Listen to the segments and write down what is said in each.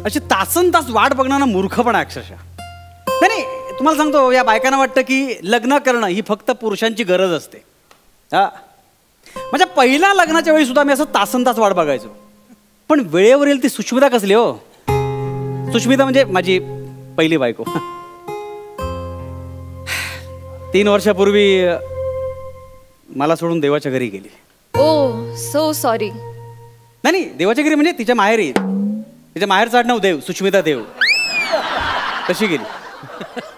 अशी तासन तास वाट बघणारा मूर्खपणा अक्षरशः. नाही तुम्हाला सांगतो, या बायकांना वाटतं की लग्न करणं ही फक्त पुरुषांची गरज असते. माझ्या पहिल्या लग्नाच्या वेळी सुद्धा मी असं तासन तास वाट बघायचो. पण वेळेवर येईल ती सुष्मिता कसली हो. सुष्मिता म्हणजे माझी पहिली बायको. 3 वर्षापूर्वी मला सोडून देवाच्या घरी गेली. ओ सो सॉरी. नाही देवाच्या घरी म्हणजे तिच्या माहेरी. तिच्या माहेरचं आडनाव देव, सुष्मिता देव. तशी गेली.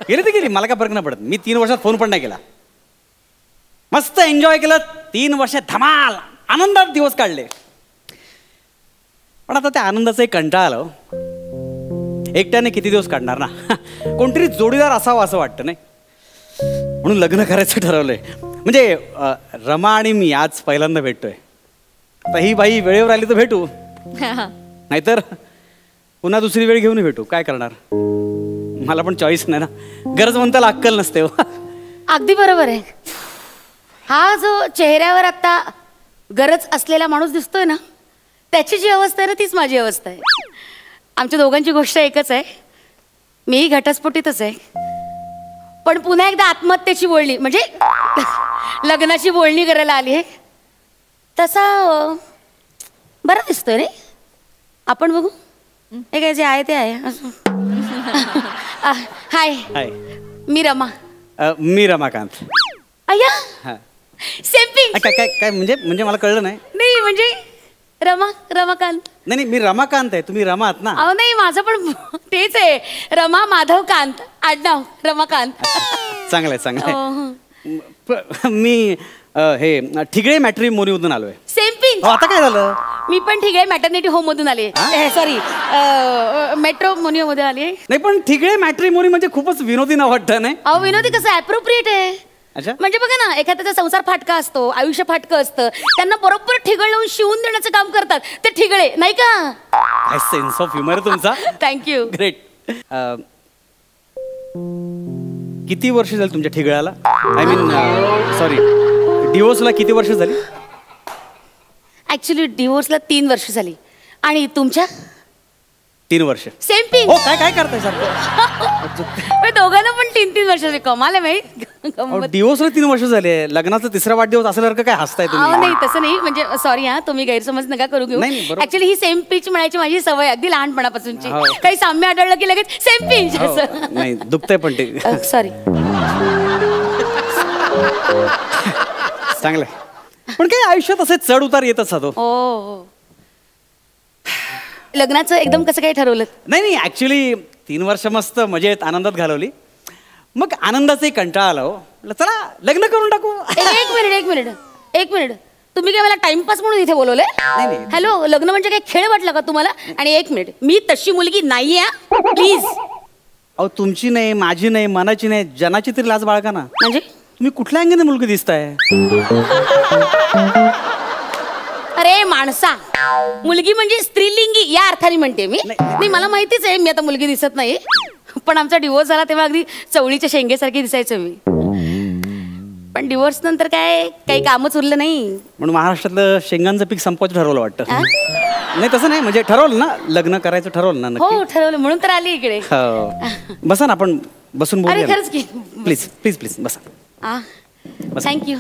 गेली ती गेली, मला काय फरक नाही पडत. मी 3 वर्षात फोन पण नाही केला. मस्त एन्जॉय केलं. 3 वर्ष धमाल आनंदात दिवस काढले. पण आता त्या आनंदाचा एक कंटाळा आला. एकट्याने किती दिवस काढणार ना. कोणतरी जोडीदार असावं असं वाटतं नाही. म्हणून लग्न करायचं ठरवलंय. म्हणजे रमा आणि मी आज पहिल्यांदा भेटतोय. आता ही बाई वेळेवर आली तर भेटू, नाहीतर पुन्हा दुसरी वेळ घेऊन भेटू. काय करणार, मला पण चॉईस नाही ना. गरज म्हणताला अक्कल नसते. अगदी बरोबर आहे. हा जो चेहऱ्यावर आता गरज असलेला माणूस दिसतोय ना, त्याची जी अवस्था आहे ना तीच माझी अवस्था आहे. आमच्या दोघांची गोष्ट एकच आहे. मीही घटस्फोटीतच आहे. पण पुन्हा एकदा आत्महत्येची बोलणी म्हणजे लग्नाची बोलणी करायला आली आहे. तसा बरा दिसतोय रे. आपण बघू. हे काय जे आहे ते आहे. हाय हाय, मी रमा. मी रमाकांत. अय्या सेम्पिंग. काय काय काय म्हणजे मला कळलं नाही. नाही म्हणजे रमाकांत. नाही मी रमाकांत आहे, तुम्ही रमा आहात ना. अहो नाही, माझं पण तेच आहे. रमा माधवकांत आडनाव रमाकांत. चांगलं आहे चांगलं आहे. मी हे ठिगळे मॅट्रिमोनीमधून आलोय. सेम्पिंग. आता काय झालं. मी पण ठिगळे मॅटर्निटी होम मधून आले. सॉरी मेट्रो मोनिओ मध्ये आले. नाही पण ठिगळे मॅट्रिमोनी म्हणजे खूपच विनोदी नाव वाटतं नाही. अहो विनोदी कसं अप्रोप्रिएट आहे. अच्छा. म्हणजे बघा ना, एखाद्याचा संसार फाटका असतो, आयुष्य फाटकं असतं, त्यांना बरोबर ठिगळ लावून शिवून देण्याचं काम करतात ते ठिगळे, नाही का. काय सेन्स ऑफ ह्युमर तुमचा. थँक्यू. ग्रेट. किती वर्ष झाली तुमच्या ठिगळ्याला. आय मीन सॉरी डिवोर्सला किती वर्ष झाली. ऍक्च्युली डिवोर्सला 3 वर्ष झाली. आणि तुमच्या 3 वर्ष. सेम पिंग. हो काय काय करताय सारखं. दोघांना पण 3-3 वर्षाचे. कमाल आहे माहिती. डिवोर्सला 3 वर्ष झाले. लग्नाचा 3रा वाढदिवस असल्यासारखं काय हसताय तुम्ही. नाही तसं नाही. म्हणजे सॉरी हा, तुम्ही गैरसमज नका करू घेऊ. ऍक्च्युली ही सेम पिच म्हणायची माझी सवय अगदी लहानपणापासूनची. काही साम्य आढळलं की लगेच सेम पिंच. नाही दुखतंय पण ते. सॉरी. चांगलंय. पण काही आयुष्यात असे चढ उतार येत असतात. हो. लग्नाचं एकदम कसं काय ठरवलं. नाही ऍक्च्युली 3 वर्ष मस्त मजेत आनंदात घालवली. मग आनंदाचाही कंटाळा आला. हो चला लग्न करून टाकू. एक मिनिट तुम्ही काय मला टाइमपास म्हणून इथे बोलवलंय. हॅलो, लग्न म्हणजे काय खेळ वाटला का तुम्हाला. आणि 1 मिनिट, मी तशी मुलगी नाहीये प्लीज. अहो तुमची नाही, माझी नाही, मनाची नाही, जनाची तरी लाज बाळगा ना. म्हणजे तुम्ही कुठल्या अंगाने मुलगी दिसताय. अरे माणसा, मुलगी म्हणजे स्त्रीलिंगी या अर्थाने म्हणते मी. नाही मला माहितीच आहे मी आता मुलगी दिसत नाही. पण आमचा डिवोर्स झाला तेव्हा अगदी चवळीच्या शेंगेसारखी दिसायचं मी. पण डिवोर्स नंतर काय काही कामच उरलं नाही. म्हणून महाराष्ट्रातलं शेंगांचं पीक संपवायचं ठरवलं वाटतं. नाही तसं नाही, म्हणजे ठरवलं ना लग्न करायचं ठरवलं ना. हो ठरवलं, म्हणून तर आली इकडे. बसा ना, आपण बसून बोलूया. अरे खरंच की. प्लीज प्लीज प्लीज बसा. थँक्यू.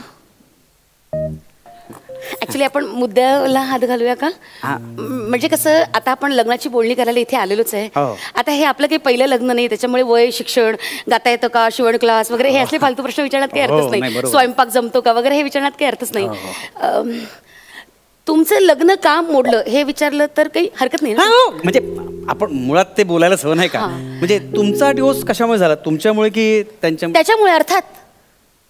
ऍक्च्युली आपण मुद्द्याला हात घालूया का. म्हणजे कसं, आता आपण लग्नाची बोलणी करायला इथे आलेलोच आहे. आता हे आपलं काही पहिलं लग्न नाही, त्याच्यामुळे वय, शिक्षण, गाता येतं का, शिवण क्लास वगैरे हे असले फालतू प्रश्न विचारण्यात काही अर्थच नाही. स्वयंपाक जमतो का वगैरे हे विचारण्यात काही अर्थच नाही. तुमचं लग्न का मोडलं हे विचारलं तर काही हरकत नाही. म्हणजे आपण मुळात ते बोलायलाच हवं नाही का. म्हणजे तुमचा डिवोर्स कशामुळे झाला, तुमच्यामुळे की त्याच्यामुळे. अर्थात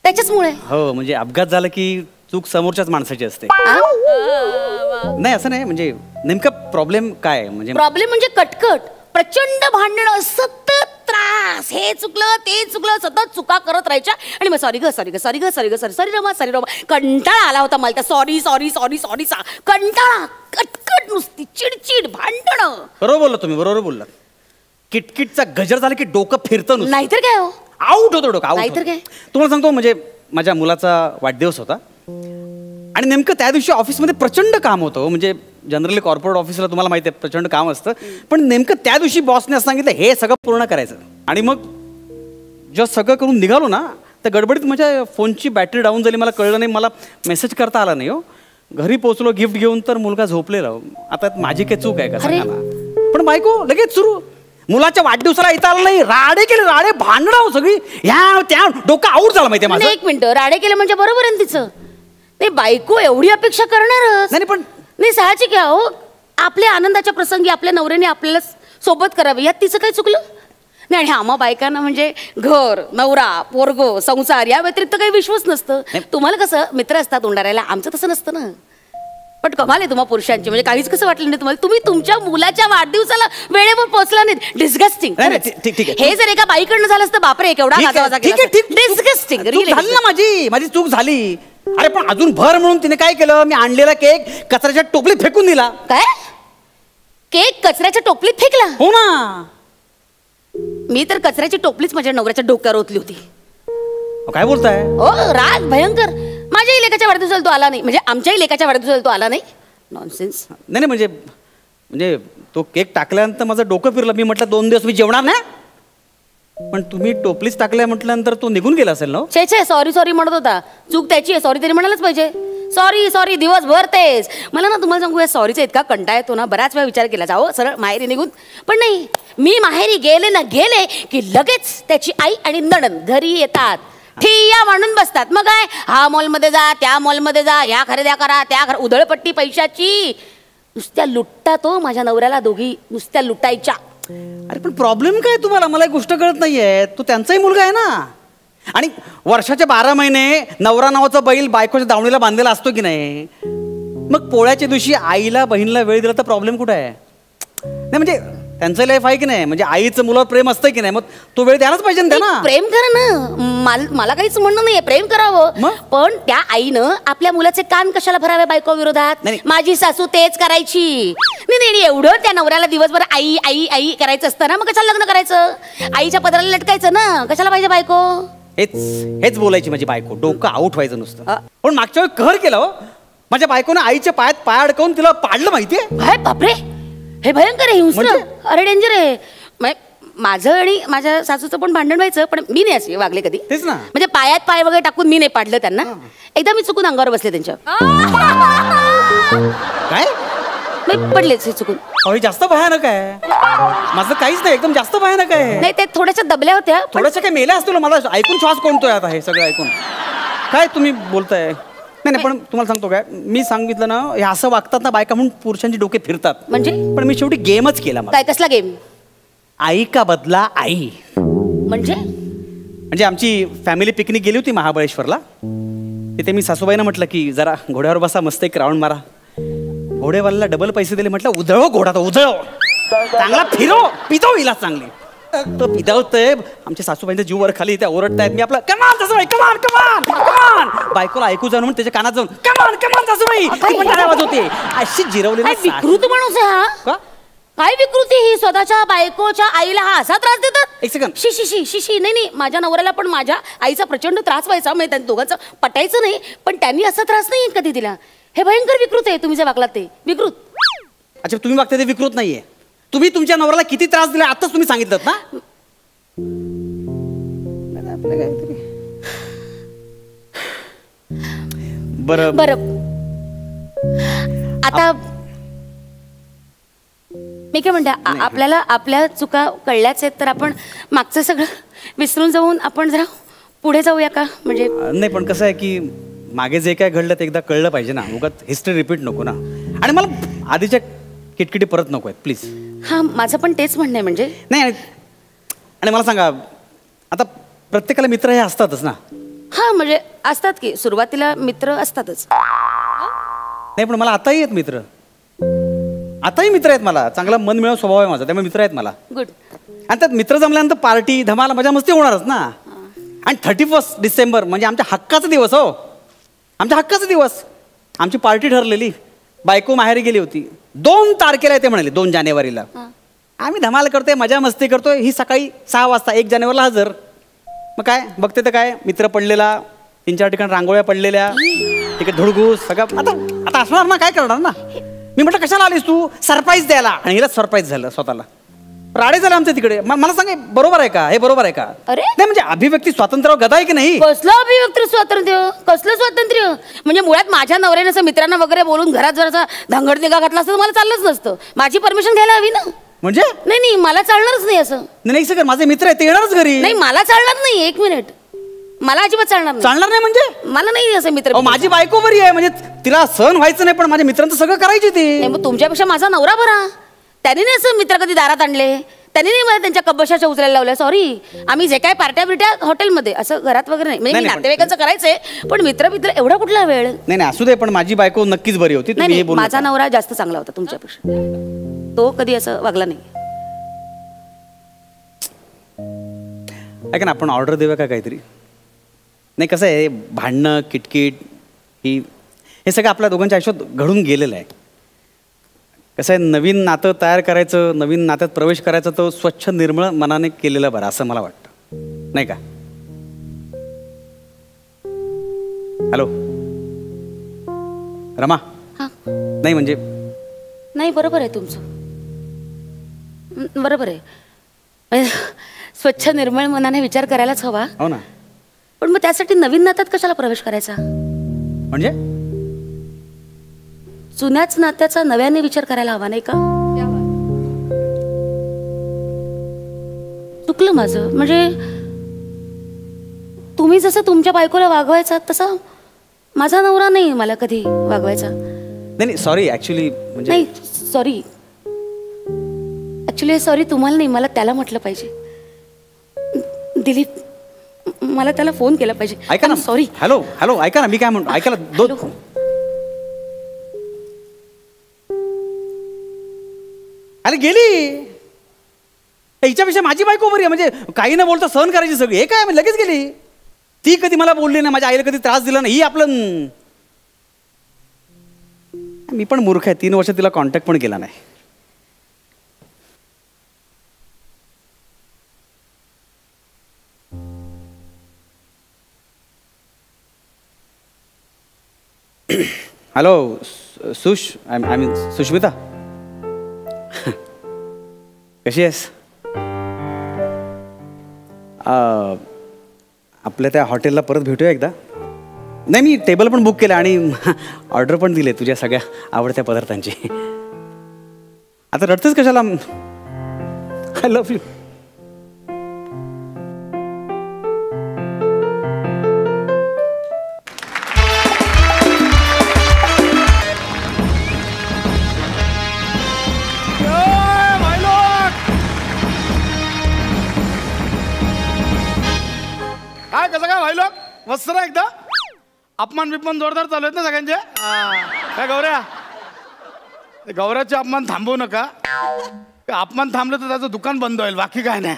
त्याच्याचमुळे. हो म्हणजे अपघात झाला की चूक समोरच्याच माणसाची असते. नाही असं नाही, म्हणजे नेमका प्रॉब्लेम काय आहे. म्हणजे प्रॉब्लेम म्हणजे कटकट, प्रचंड भांडणं, सतत त्रास, हे चुकलं ते चुकलं, सतत चुका करत राहायच्या. आणि मग सॉरी रमा. कंटाळा आला होता मला त्या सॉरी कंटाळा, कटकट, नुसती चिडचिड, भांडणं. बरोबर बोलला तुम्ही, बरोबर बोलला. किटकिटचा गजर झाला की डोकं फिरतं. नाहीतर काय हो, आउट होतो डोकं. नाहीतर काय. तुम्हाला सांगतो, म्हणजे माझ्या मुलाचा वाढदिवस होता आणि नेमकं त्या दिवशी ऑफिसमध्ये प्रचंड काम होतं. म्हणजे जनरली कॉर्पोरेट ऑफिसला तुम्हाला माहिती आहे प्रचंड काम असतं, पण नेमकं त्या दिवशी बॉसने असं सांगितलं हे सगळं पूर्ण करायचं. आणि मग जेव्हा सगळं करून निघालो ना, त्या गडबडीत माझ्या फोनची बॅटरी डाऊन झाली, मला कळलं नाही, मला मेसेज करता आला नाही. हो, घरी पोहोचलो गिफ्ट घेऊन तर मुलगा झोपलेला. आता माझी काही चूक आहे का सांगा ना. पण बायको लगेच सुरू, मुलाच्या वाढदिवसाला येता आलं नाही, राडे केले, राडे भांडणं सगळी, ह्या त्या डोकं आऊट झालं माहितीये माझं. एक मिनिट, राडे केले म्हणजे बरोबर आहे ना तिचं. नाही, बायको एवढी अपेक्षा करणारच नाही. पण नाही, साहजिक आहे हो, आपल्या आनंदाच्या प्रसंगी आपल्या नवऱ्याने आपल्याला सोबत करावं, यात तिचं काही चुकलं नाही. आणि आम्हा बायकांना म्हणजे घर, नवरा, पोरगो, संसार या व्यतिरिक्त काही विश्वास नसतं. तुम्हाला कसं मित्र असतात उंडारायला, आमचं तसं नसतं ना. पण कमाल आहे तुम्हा पुरुषांची, म्हणजे काहीच कसं वाटलं नाही तुम्हाला. तुम्ही तुमच्या मुलाच्या वाढदिवसाला वेळेवर पोहोचला नाही. डिस्गस्टिंग. हे जर एका बाईकडनं झालं असतं, बापरे केवढा डिस्गस्टिंग. माझी चूक झाली. अरे पण अजून भर म्हणून तिने काय केलं, मी आणलेला केक कचऱ्याच्या टोपलीत फेकून दिला. काय? केक कचऱ्याच्या टोपलीत फेकला? हो ना. मी तर कचऱ्याची टोपलीच माझ्या नवऱ्याच्या डोक्यावर ओतली होती. काय बोलताय? हो, राग भयंकर. माझ्याही लेकाच्या वाढदिवसाला तो आला नाही, म्हणजे आमच्याही लेकाच्या वाढदिवसाला तो आला नाही. नॉनसेन्स. नाही म्हणजे तो केक टाकल्यानंतर माझं डोकं फिरलं. मी म्हटलं 2 दिवस मी जेवणार ना, पण तुम्ही टोपलीच टाकल्या म्हटल्यानंतर तो निघून गेला असेल ना. छे सॉरी म्हणत होता. चूक त्याची आहे, सॉरी तरी म्हणायलाच पाहिजे. सॉरी दिवसभर तेच. मला ना तुम्हाला सांगू, या सॉरीचा इतका कंटाळा येतो ना, बराच वेळा विचार केला जावं सरळ माहेरी निघून. पण नाही, मी माहेरी गेले की लगेच त्याची आई आणि नणंद घरी येतात, ठिय्या मांडून बसतात. मग काय, हा मॉलमध्ये जा, त्या मॉलमध्ये जा, ह्या खरेद्या करा, त्या उधळपट्टी पैशाची. नुसत्या लुटतात हो माझ्या नवऱ्याला, दोघी नुसत्या लुटायच्या. अरे पण प्रॉब्लेम काय तुम्हाला, मला एक गोष्ट कळत नाहीये. तो त्यांचाही मुलगा आहे ना, आणि वर्षाचे 12 महिने नवरा नावाचा बैल बायकोच्या दावणीला बांधलेला असतो की नाही. मग पोळ्याच्या दिवशी आईला बहिणीला वेळ दिला तर प्रॉब्लेम कुठे आहे? नाही म्हणजे त्यांचं लाईफ आहे की नाही, म्हणजे आईचं मुलावर प्रेम असतं की नाही, मग तो वेळ द्यायलाच पाहिजे ना त्यांना. प्रेम करा ना, मला काहीच म्हणणं नाहीये, प्रेम करावं. पण त्या आईनं आपल्या मुलाचे कान कशाला भरावे बायको विरोधात? माझी सासू तेच करायची. नाही, एवढं त्या नवऱ्याला दिवसभर आई आई आई करायचं असतं ना, मग कशाला लग्न करायचं? आईच्या पदराला लटकायचं ना, कशाला पाहिजे बायको? हेच बोलायची माझी बायको, डोकं आऊट व्हायचं नुसतं. पण मागच्या वेळी कहर केलं हो माझ्या बायकोनं, आईच्या पायात पाय अडकवून तिला पाडलं माहितीये. बापरे, हे भयंकर आहे. अरे डेंजर आहे. माझं आणि माझ्या सासूचं पण भांडण व्हायचं, पण मी नाही असे वागले कधी. तेच ना, म्हणजे पायात पाय वगैरे टाकून मी नाही पाडलं त्यांना. एकदा मी चुकून अंगावर बसले त्यांच्या. काय पडलेच हे चुकून. जास्त भयानक आहे. माझं काहीच नाही, एकदम जास्त भयानक आहे. नाही, ते थोड्याशा दबल्या होत्या. थोड्याशा काय मेल्या असतो. मला ऐकून श्वास कोणतोय आता हे सगळं ऐकून. काय तुम्ही बोलताय? नाही, पण तुम्हाला सांगतो काय, मी सांगितलं ना, हे असं वागतात ना बायका म्हणून पुरुषांचे डोके फिरतात. म्हणजे पण मी शेवटी गेमच केला. काय, कसला गेम? आई का बदला आई. म्हणजे आमची फॅमिली पिकनिक गेली होती महाबळेश्वरला. तिथे मी सासूबाईनं म्हटलं की जरा घोड्यावर बसा, मस्त एक राऊंड मारा. घोडेवाल्याला डबल पैसे दिले. म्हटलं उधळव घोडा, तो उधळव, चांगला फिरो, पितो हिला चांगली. तो पिदावतोय. आमच्या सासूबाईंचा जीव वर खाली, त्या ओरडतायत. मी आपलं कमान सासूबाई, कमान. बायकोला ऐकू जाऊन म्हणून त्याच्या कानात जाऊन कमान सासूबाई, ती पण आवाज होते. अशी जिरवलेली. विकृत माणूस आहे हा. काय विकृती ही, स्वतःच्या बायकोच्या आईला हा असा त्रास देतात? एक सेकंड. शिशी. नाही, माझ्या नवऱ्याला पण माझ्या आईचा प्रचंड त्रास व्हायचा. म्हणजे त्यांच्या दोघांचं पटायचं नाही, पण त्यांनी असा त्रास नाही कधी दिला. हे भयंकर विकृत आहे. तुम्ही जे वागलात ते विकृत. अच्छा, तुम्ही वागता ते विकृत नाहीये. तुम्ही तुमच्या नवऱ्याला किती त्रास दिला आताच तुम्ही सांगितलं ना. बरं आता मी काय म्हणते, आपल्याला आपल्या चुका कळल्याच आहेत, तर आपण मागचं सगळं विसरून जाऊन आपण जरा पुढे जाऊया का? म्हणजे नाही, पण कसं आहे की मागे जे काय घडलं ते एकदा कळलं पाहिजे ना. उगाच हिस्ट्री रिपीट नको ना. आणि मला आधीच्या किटकिटी परत नको आहेत प्लीज. हा, माझं पण तेच म्हणणं आहे. म्हणजे नाही, आणि मला सांगा, आता प्रत्येकाला मित्र हे असतातच ना. हा, म्हणजे असतात की सुरुवातीला मित्र असतातच. नाही, पण मला आताही आहेत मित्र. आताही मित्र आहेत मला. चांगला मन मिळव स्वभाव आहे माझा, त्यामुळे मित्र आहेत मला. गुड. आणि त्यात मित्र जमल्यानंतर पार्टी धमाल मजा मस्ती होणारच ना. आणि 31 डिसेंबर म्हणजे आमच्या हक्काचा दिवस. हो, आमच्या हक्काचा दिवस. आमची पार्टी ठरलेली. बायको माहेरी गेली होती. 2 तारखेला येते म्हणाली, 2 जानेवारीला. आम्ही धमाल करतोय, मजा मस्ती करतोय. ही सकाळी 6 वाजता 1 जानेवारीला हजर. मग काय बघते तर काय, मित्र पडलेला, 3-4 ठिकाणी रांगोळ्या पडलेल्या, तिकडे धुडगूस सगळं. आता असणार ना, काय करणार ना. मी म्हटलं कशाला आलीस तू, सरप्राईज द्यायला, आणि हिला सरप्राईज झालं स्वतःला. राडे झाले आमच्या तिकडे. मला सांग, बरोबर आहे का हे? बरोबर आहे का? अरे नाही म्हणजे अभिव्यक्ती स्वातंत्र्यावर गदा आहे की नाही? कसलं अभिव्यक्ती स्वातंत्र्य, कसलं स्वातंत्र्य? म्हणजे मुळात माझ्या नवऱ्याने असं मित्रांना वगैरे बोलून घरात जर असा धांगडधिंगा घातला असतं तर मला चाललंच नसतं. माझी परमिशन घ्यायला हवी ना. म्हणजे नाही नाही, मला चालणारच नाही असं. नाही सगळं माझे मित्र आहे ते येणारच घरी. नाही मला चालणार नाही. एक मिनिट, मला अजिबात चालणार नाही. चालणार नाही म्हणजे? मला नाही असं मित्र. माझी बायको बरी आहे, म्हणजे तिला सहन व्हायचं नाही, पण माझ्या मित्रांचं सगळं करायची ती. मग तुमच्यापेक्षा माझा नवरा बरा. त्यांनी नाही असं मित्र कधी दारात आणले, त्यांनी नाही मला त्यांच्या कबशाच्या उचलायला लावल्या. सॉरी, आम्ही जे काय पार्ट्या बिर्ट्या हॉटेलमध्ये, असं घरात वगैरे नाही. म्हणजे नातेवाईकांचं करायचंय, पण मित्र एवढा कुठला वेळ? नाही नाही असू दे, पण माझी बायको नक्कीच बरी होती. नाही माझा नवरा जास्त चांगला होता तुमच्यापेक्षा. तो कधी असं वागला नाही. ऐका ना, आपण ऑर्डर देऊया का काहीतरी? नाही कसं आहे, भांडणं किटकिट हे सगळं आपल्या दोघांच्या आयुष्यात घडून गेलेलं आहे. कसं आहे, नवीन नातं तयार करायचं, नवीन नात्यात प्रवेश करायचं, तो स्वच्छ निर्मळ मनाने केलेलं बरं असं मला वाटतं, नाही का? हॅलो रमा. नाही म्हणजे नाही, बरोबर आहे तुमचं, बरोबर आहे. स्वच्छ निर्मळ मनाने विचार करायलाच हवा. हो ना. पण मग त्यासाठी नवीन नात्यात कशाला प्रवेश करायचा? म्हणजे जुन्याच नात्याचा नव्याने विचार करायला हवा, नाही का? चुकलं माझं. म्हणजे तुम्ही जसं तुमच्या बायकोला वागवायचा तसं माझा नवरा नाही मला कधी वागवायचा. नाही सॉरी, ऍक्च्युली म्हणजे नाही सॉरी, ऍक्च्युली सॉरी तुम्हाला नाही, मला त्याला म्हटलं पाहिजे. दिलीप, मला त्याला फोन केला पाहिजे. ऐका ना. सॉरी. हॅलो हॅलो, ऐका ना, मी काय म्हणतो ऐकायला दोन. अरे गेली. हिच्यापेक्षा माझी बायको बरी आहे, म्हणजे काही न बोलता सहन करायची सगळी. हे काय लगेच गेली. ती कधी मला बोलली नाही, माझ्या आईला कधी त्रास दिला नाही. ही आपलं, मी पण मूर्ख आहे, 3 वर्ष तिला कॉन्टॅक्ट पण केला नाही. हॅलो आय मीन सुष्मिता, कशी आहेस? आपल्या त्या हॉटेलला परत भेटूया एकदा. नाही मी टेबल पण बुक केलं आणि ऑर्डर पण दिले तुझ्या सगळ्या आवडत्या पदार्थांची. आता रडतेस कशाला? I love you. काय कसं काय व्हायलो? मस्त ना एकदा. अपमान बिपमान जोरदार चालू आहेत ना सगळ्यांचे. काय गौऱ्या, गौऱ्याचे अपमान थांबवू नका. अपमान थांबलं तर त्याचं दुकान बंद होईल, बाकी काय नाही.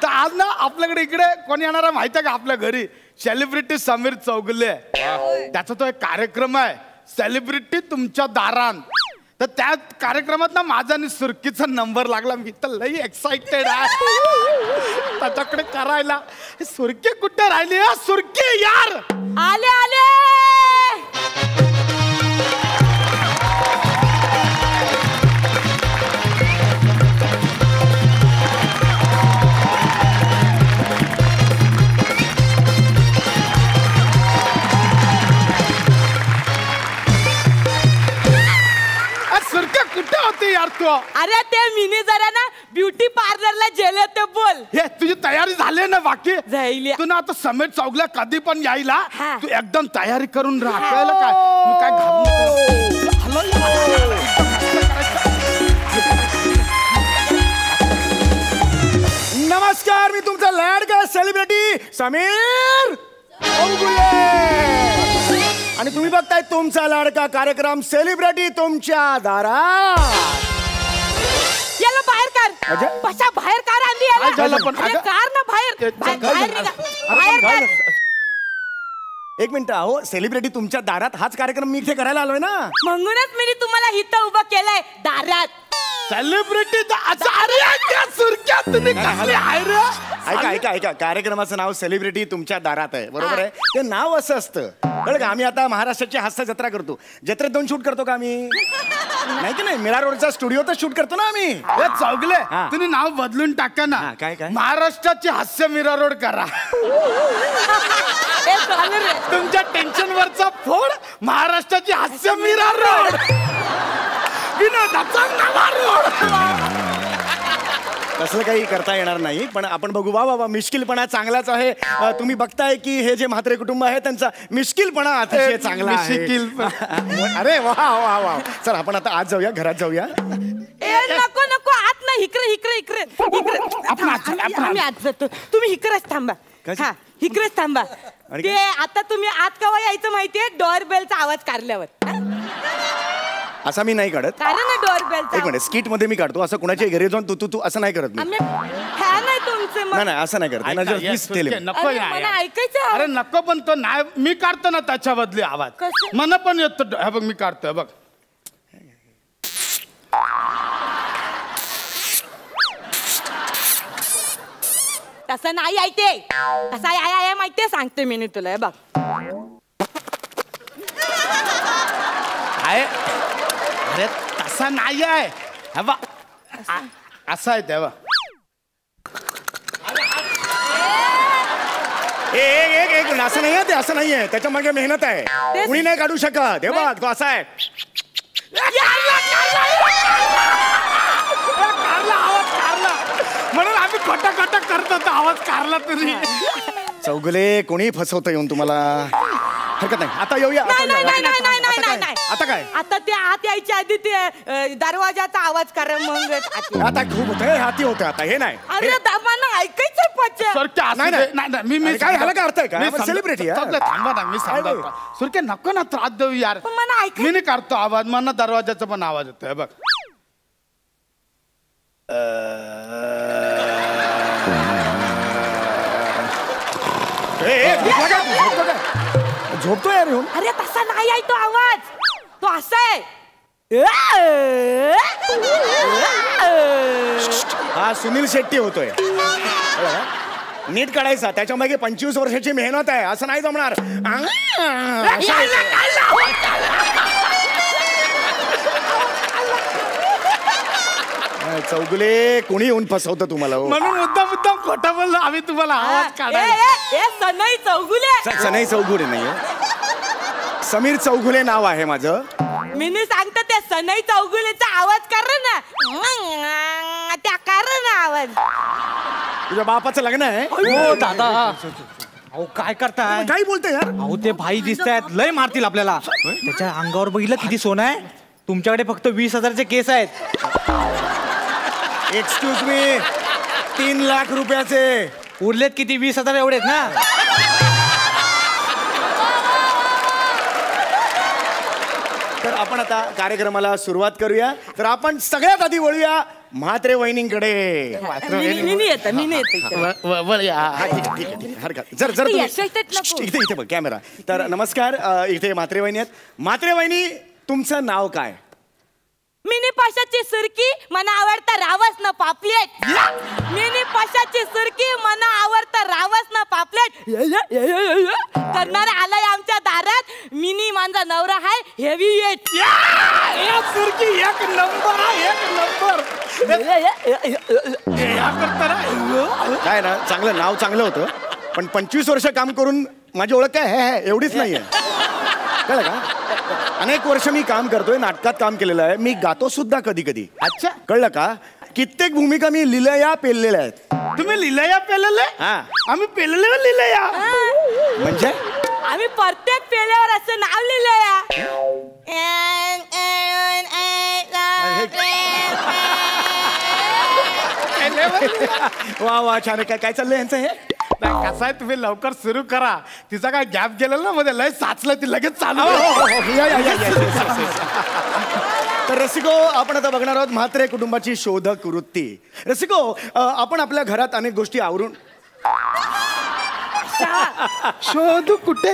तर आज ना आपल्याकडे इकडे कोणी येणार आहे माहिती आहे का? आपल्या घरी सेलिब्रिटी समीर चौगुले, त्याचा तो एक कार्यक्रम आहे, सेलिब्रिटी तुमच्या दारात. तर त्या कार्यक्रमात ना माझा आणि सुरकीचा नंबर लागला. मी तर लई एक्साइटेड आहे त्याच्याकडे करायला. सुरकी कुठे राहिली? सुरकी यार, आले आले. कुठे होती यार तू? अरे ते मिनी जरा ना ब्युटी पार्लरला गेले ते बोल. हे तुझी तयारी झाली ना? बाकी झाली. तू ना आता समीर चौगला कधी पण यायला हा. तू एकदम तयारी करून राह. कळलं काय? मी काय घालून नमस्कार, मी तुमचा लाडका सेलिब्रिटी समीर चौगुले आणि तुम्ही बघताय तुमचा लाडका कार्यक्रम सेलिब्रिटी तुमच्या दारात. याला बाहेर अजय? काढ. बसा बाहेर काढ. आणली याला. काय झालं पण? अरे अगं- कार ना बाहेर. बाहेर निघा. बाहेर काढ. एक मिनिट, अहो सेलिब्रिटी तुमच्या दारात हाच कार्यक्रम मी इथे करायला आलोय ना. म्हणूनच मी तुम्हाला इथं उभं केलंय दारात. सेलिब्रिटी अरे सुरक्या तुम्ही कसले आहे रे? ऐका ऐका ऐका कार्यक्रमाचं नाव सेलिब्रिटी तुमच्या दारात आहे, बरोबर आहे? ते नाव असं असतं, कळलं का? आम्ही आता महाराष्ट्राची हास्य जत्रा करतो, जत्रेत 2 शूट करतो का आम्ही? नाही की नाही, मीरा रोडचा स्टुडिओ तर शूट करतो ना आम्ही. हे चौगले हा. तुम्ही नाव बदलून टाका ना. काय काय? महाराष्ट्राची हास्य मीरा रोड करा. हे चालेल रे. तुमच्या टेन्शन वरचा फोड महाराष्ट्राची हास्य मीरा रोड. विनोदाचा नवा रोड. तसलं काही करता येणार नाही, पण आपण बघू. वा वा वा, मिश्किलपणा चांगलाच आहे. तुम्ही बघताय की हे जे म्हात्रे कुटुंब आहे त्यांचा मिश्किलपणा अतिशय चांगला आहे. अरे वा वा वा. चल आपण आता आज जाऊया, घरात जाऊया. ए नको नको आत नाही, इकडे इकडे इकडे इकडे. आम्ही आत जातो, तुम्ही इकडेच थांबा. हा इकडेच थांबा. ते आता तुम्ही आत केव्हा यायचं माहितीये? डोअर बेलचा आवाज काढल्यावर. असा मी नाही काढत. कारण ना डोअर बेलचा. एक मिनिट, स्किट मध्ये मी काढतो, असं कुणाच्या घरी जाऊन तू तू तू असं नाही करत मी. फॅन आहे तुमचे. नाही नाही, असं नाही करत. नको अरे, मला ऐकायचं आहे. अरे नको, पण तो नाही, मी काढतो ना त्याच्या बदली आवाज. कसं? मला पण येतो. हे बघ मी काढतोय बघ. तसं नाही ऐकते. कसा आहे माहितीये? सांगते मी तुला. हे बघ आहे. अरे तसा नाही आहे. हे बघ असा आहे तेव्हा. एक मिनिट, असं नाही आहे ते, असं नाही आहे. त्याच्या मागे मेहनत आहे, कुणी नाही काढू शकत. हे बघ तो असा आहे. म्हणून आम्ही खोटा खोटा करतो, तो आवाज काढला तरी. चौगले, कोणी फसवतं येऊन तुम्हाला? हरकत नाही, आता येऊया. नाही नाही नाही नाही नाही नाही नाही नाही. आता काय? आता ते आत यायच्या आधी ते दरवाजाचा आवाज करा मग आत ये. आता खूप होतंय, हाती होतं आता. हे नाही. अरे दामाना ऐकायचं पच्चे. सुरक्या असू नाही, दे. नाही. नाही नाही, मी अरे काय ह्याला काय अर्थ आहे? काय? मी आपण समजा- celebrity आहे. चौगले, थांबा ना, मी काय समजावतो. सुरक्या नको ना त्रास देऊ यार. पण मला ऐकायचं. मी नाही काढतो आवाज, मला दरवाजाचा पण आवाज येतोय. हे बघ. झोपतोय यार येऊन. अरे तसा नाही आहे तो आवाज. तो असा आहे. हा सुनील शेट्टी होतोय. नीट काढायचा, त्याच्या मागे 25 वर्षाची मेहनत आहे, असं नाही जमणार. चौगुले, कोणी येऊन फसवतं तुम्हाला? म्हणून मुद्दाम मुद्दाम खोटा बोललो आम्ही तुम्हाला आवाज काढायला. सनई चौगुले. सनई चौगुले नाहीये, समीर चौगुले नाव आहे माझं. मी सांगते ते सनई चौगुलेचा आवाज कर ना. त्या कर ना आवाज. तुझ्या बापाचं लग्न आहे? हो दादा. अहो काय करताय? काही बोलतोय यार. अहो ते भाई दिसतायत, लय मारतील आपल्याला. त्याच्या अंगावर बघितलं किती सोनं आहे? तुमच्याकडे फक्त 20,000चे केस आहेत. एक्सक्यूज मी, 3 लाख रुपयाचे. उरलेत किती? 20,000 एवढेच ना? तर आपण आता कार्यक्रमाला सुरुवात करूया. तर आपण सगळ्यात आधी वळूया म्हात्रे वहिनींकडे. मी येते हरकत. जर जर तुम्ही इथे बघ कॅमेरा. तर नमस्कार, इथे म्हात्रे वहिनी आहेत. म्हात्रे वहिनी, तुमचं नाव काय? मिनी पाशाची सुरकी मना आवडता रावस ना पापलेट. मिनी पाशाची सुरकी मना आवडता रावस ना पापलेट करणारा आलाय आमच्या दारात. मिनी माझा नवरा हाय हेवी वेट. सुरकी एक नंबर आहे, एक नंबर. काय ना, चांगलं नाव चांगलं होतं, पण 25 वर्ष काम करून माझी ओळख काय हे एवढीच नाहीये. कळलं का? अनेक वर्ष मी काम करतोय, नाटकात काम केलेलं आहे, मी गातो सुद्धा कधी कधी. अच्छा, कळलं का? कित्येक भूमिका मी लिहिल्या पेललेल्या आहेत. तुम्ही लिहिलंय पेलले? हा. आम्ही पेलले लिहिलंय. म्हणजे आम्ही प्रत्येक पेल्यावर असं नाव लिहिलंय. वा वा, छान. काय काय चाललंय यांचं हे? कसं आहे, तुम्ही लवकर सुरू करा. तिचा काय गॅप गेलेला ना मध्ये, लय साचलं, ती लगेच चालू. तर रसिको, आपण आता बघणार आहोत म्हात्रे कुटुंबाची शोधक वृत्ती. रसिको, आपण आपल्या घरात अनेक गोष्टी आवरून शोधू कुठे?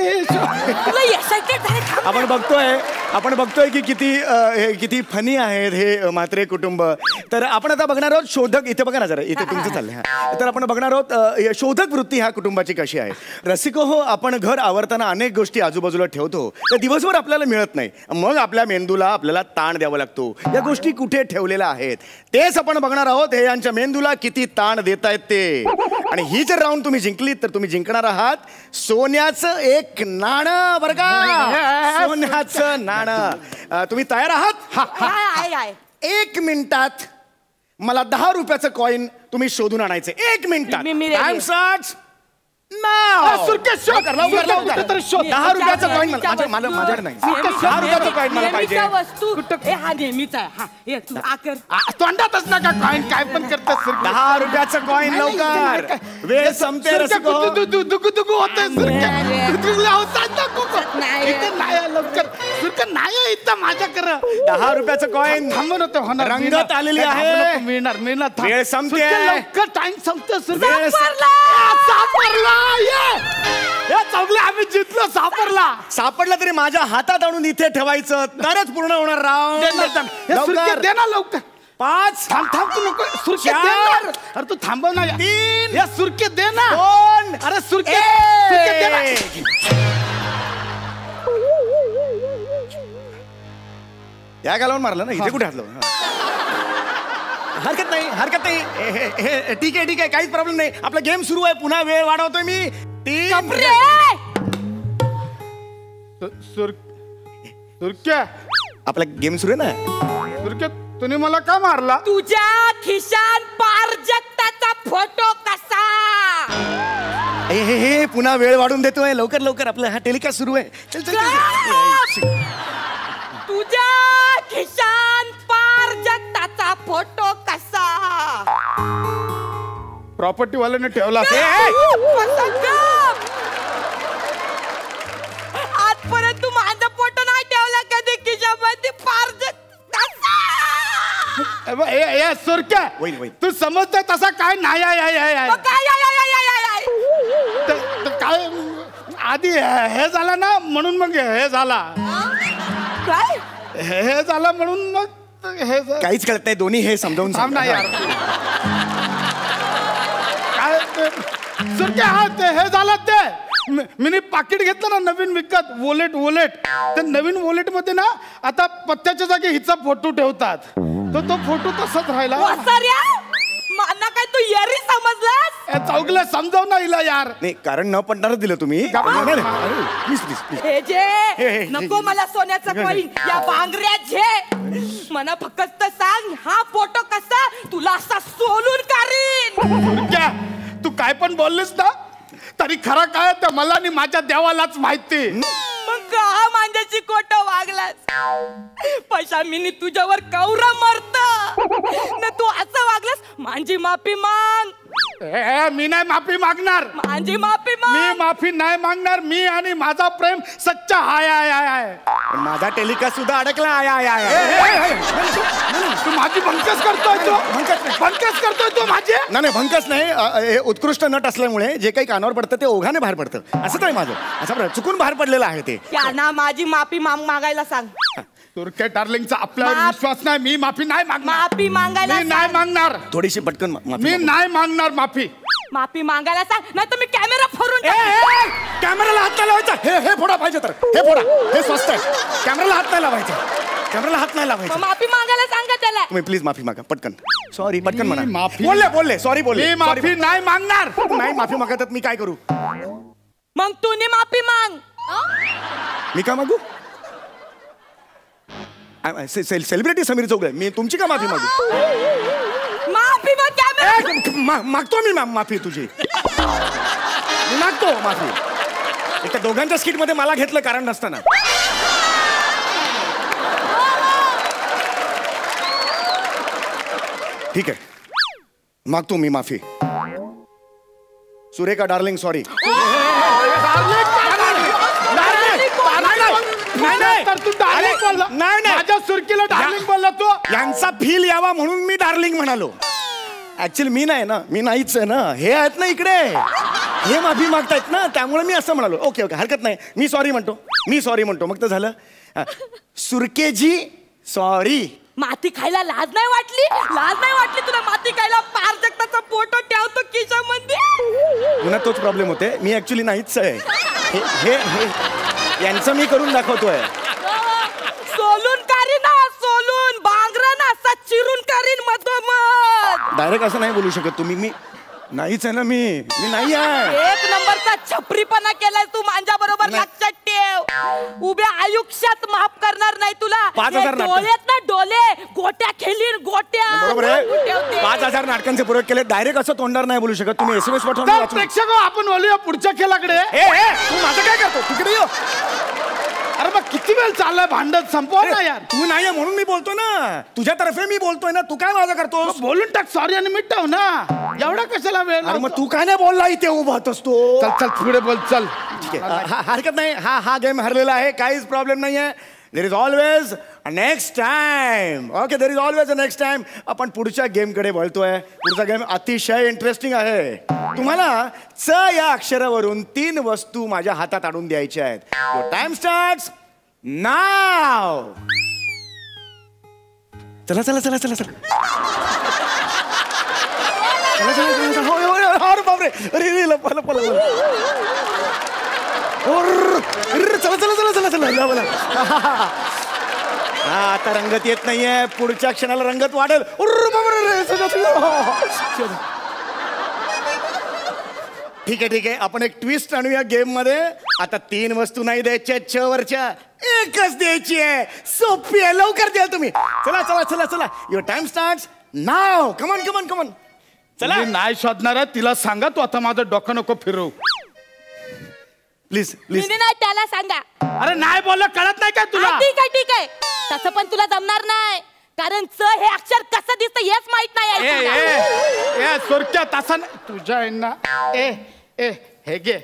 आपण बघतोय की किती फनी आहेत हे म्हात्रे कुटुंब. तर आपण आता बघणार आहोत शोधक. इथे बघा ना जरा, इथे तुमचं चाललंय. तर आपण बघणार आहोत शोधक वृत्ती ह्या कुटुंबाची कशी आहे. रसिको हो, आपण घर आवरताना अनेक गोष्टी आजूबाजूला ठेवतो, तर दिवसभर आपल्याला मिळत नाही. मग आपल्या मेंदूला आपल्याला ताण द्यावा लागतो. या गोष्टी कुठे ठेवलेल्या आहेत तेच आपण बघणार आहोत. हे यांच्या मेंदूला किती ताण देत आहेत ते. आणि ही जर राऊंड तुम्ही जिंकलीत तर तुम्ही जिंकणार आहात सोन्याचं एक नाणं. बरं का, सोन्याचं नाणं. तुम्ही तयार आहात? आहे 1 मिनिटात मला 10 रुपयाचं कॉइन तुम्ही शोधून आणायचे. 1 मिनिटात. टाइम स्टार्ट्स नाव. सुरके शोध. लवकर लवकर. 10 रुपयाचं कॉइन माझ्याकडे नाही. 10 रुपयाचं कॉइन मला पाहिजे. वस्तू हा नेहमीच आहे. हा ये तू आकर तोंडातच नका कॉइन. काय पण करतात सुरके. 10 रुपयाचं कॉइन लवकर. वेळ संपते. रसिको दुगु होतंय लवकर. सुरके नाही इथं माझ्याकडं. 10 रुपयाचं कॉइन थांबून होतं होणार. रंगत आलेली आहे. मिळणार मिळणार. वेळ संपते. लवकर टाइम संपतो. वेळ सापडला. चौगले आम्ही जिंकलो. सापडला तरी माझ्या हातात आणून इथे ठेवायचं तरच पूर्ण होणार. राव दे ना लवकर. 5 थांब तू नको. सुरके दे ना. अरे तू थांबव ना. 3 या सुरके दे ना. 2 अरे सुरके दे ना. या घालवून मारलं ना. इथे कुठे हातलं. हरकत नाही. ठीक आहे काहीच प्रॉब्लेम नाही. आपला गेम सुरू आहे. पुन्हा वेळ वाढवतोय मी. 3 सुरके आपला गेम सुरू आहे ना. सुरके तुम्ही मला का मारला. तुझ्या खिशात पारजक्ताचा फोटो कसा. हे पुन्हा वेळ वाढून देतोय. लवकर आपलं हा टेलिकास्ट सुरू आहे. चल. तुझ्या खिशात पारजक्ताचा फोटो कसा. प्रॉपर्टी वाल्याने ठेवला. आजपर्यंत तू माझा फोटो नाही ठेवला कधी खिशामध्ये. सुरक्या वैन. तू समजतोय तसा काय नाही. काय आधी हे झालं ना म्हणून मग हे झाला. काय हे झालं म्हणून मग हे काहीच कळत नाही. दोन्ही हे समजावून थांब ना यार. काय सुरक्या हा ते हे झालं. ते मी पाकिट घेतलं ना नवीन विकत. वॉलेट ते नवीन वॉलेट मध्ये ना आता पत्त्याच्या जागी हिचा फोटो ठेवतात. तो फोटो तसाच राहिला. मला काय तू येरी समजलास. चौगला समजाव ना हिला यार. नाही कारण न पडणारच दिलं तुम्ही. प्लीज. हे जे नको मला सोन्याचं कॉइन. या बांगड्यात जे मला फक्त सांग हा फोटो कसा. तुला असा सोलून काढीन. क्या तू काय पण बोललीस ना तरी खरं काय तर मला आणि माझ्या देवालाच माहिती. मग का माझ्याची खोट वागलास. पैसा मी तुझ्यावर कौरा मरत ना. तू असं वागलास. माझी माफी माग. मी नाही माफी मागणार. माझी माफी मी माग. माफी नाही मागणार. मी आणि माझा प्रेम सच्चा आहे. माझा टेलिकास्ट सुद्धा अडकला. तू माझी भंकस करतोय तू माझे. नाही भंकस नाही. हे उत्कृष्ट नट असल्यामुळे जे काही कानावर पडतं ते ओघाने बाहेर पडतं. असं नाही माझं. असं चुकून बाहेर पडलेलं आहे ते. त्यांना माझी माफी मागायला सांग. तुरके डार्लिंगचा आपल्यावर विश्वास नाही. मी माफी नाही मागणार. माफी मागायला मी नाही मागणार. थोडीशी पटकन मी नाही मागणार माफी. माफी मागायला सांग नाही तर मी कॅमेरा फोडून कॅमेराला हात नाही लावायचा. हे फोडा पाहिजे तर हे फोडा. हे स्वस्त आहे. कॅमेराला हात नाही लावायचा. माफी मागायला सांगा त्याला. तुम्ही प्लीज माफी मागा पटकन. सॉरी पटकन म्हणा. माफी बोलले सॉरी बोलले. मी माफी नाही मागणार. नाही माफी मागतात मी काय करू. मग तू माफी माग. मी का मागू. सेलिब्रिटी समीर चौगले. मी तुमची का माफी मागू. माफी मागतो मी माफी तुझी. मी मागतो माफी. एका दोघांच्या स्किट मध्ये मला घेतलं कारण नसताना. ठीक आहे मागतो मी माफी. Surekha darling sorry. माझ्या सुरकीला डार्लिंग बोलला तू. यांचा फील यावा म्हणून मी डार्लिंग म्हणालो. ऍक्च्युअली मी नाही ना. मी नाहीच आहे ना. हे आहेत ना इकडे. हे माफी मागतायत ना त्यामुळे मी असं म्हणालो. ओके हरकत नाही. मी सॉरी म्हणतो. मग तर झालं. सुरकेजी सॉरी. माती खायला लाज नाही वाटली? लाज नाही वाटली तुला माती खायला? पार जगताचा फोटो ठेवतो खिशामध्ये. पुन्हा तोच प्रॉब्लेम होते. मी ऍक्च्युली नाहीच आहे. हे यांचं मी करून दाखवतोय. सोलून करीन ना, सोलून बांगरा ना असा चिरून करीन मधोमध. डायरेक्ट असं नाही बोलू शकत तुम्ही. मी नाहीच आहे ना. मी नाही आहे. एक नंबरचा छपरीपणा केलाय तू माझ्या बरोबर. लक्षात ठेव, उभ्या आयुष्यात माफ करणार नाही तुला. 5,000 नाटकं. डोळ्यात ना डोले, गोट्या खेळीन गोट्या. बरोबर आहे. 5,000 नाटकांचे प्रयोग केले. डायरेक्ट असं तोंडावर नाही बोलू शकत तुम्ही. SMS पाठवून प्रेक्षक आपण बोलूया पुढच्या खेळाकडे. तू माझं काय करतो? तिकडे ये. अरे मग किती वेळ चाललाय भांडत? संपव ना यार. तू नाही आहे म्हणून मी बोलतो ना. तुझ्यातर्फे मी बोलतोय ना. तू काय माझं करतोस? बोलून टाक सॉरी आणि मिटाव ना. एवढा कशाला वेळ? अरे मग तू काय नाही बोलला इथे उभा होतोस तू. चल चल पुढे बोल. चल ठीक आहे. हरकत नाही. हा गेम हरलेला आहे. काहीच प्रॉब्लेम नाही आहे. There is always a next time. Okay, there is always a next time. आपण पुढच्या गेमकडे वळतोय. पुढचा गेम अतिशय इंटरेस्टिंग आहे. तुम्हाला च या अक्षरावरून 3 वस्तू माझ्या हातात आणून द्यायच्या आहेत. युअर टाइम स्टार्ट्स नाव. चला चला चला चला चला. अरे बापरे. अरे लपा लपा लपा. चला चला चला चला चला बोला. हा आता रंगत येत नाहीये. पुढच्या क्षणाला रंगत वाढेल. ठीक आहे ठीक आहे. आपण एक ट्विस्ट आणूया गेम मध्ये. आता 3 वस्तू नाही द्यायच्या. 6 वरच्या एकच द्यायची आहे. सोपी आहे. लवकर द्या तुम्ही. चला चला चला चला. Your time starts now. Come on come on come on. चला. नाही शोधणार आहे तिला सांगा. तू आता माझं डोकं नको फिरवू प्लीज प्लीज. नाही त्याला सांगा. अरे नाही बोललं कळत नाही काय तुला? ठीक आहे ठीक आहे. तसं पण तुला जमणार नाही. कारण च हे अक्षर कसं दिसतं हेच माहित नाही. ए सुरक्या तसा तुझ्या आहे ना. ए हे घे.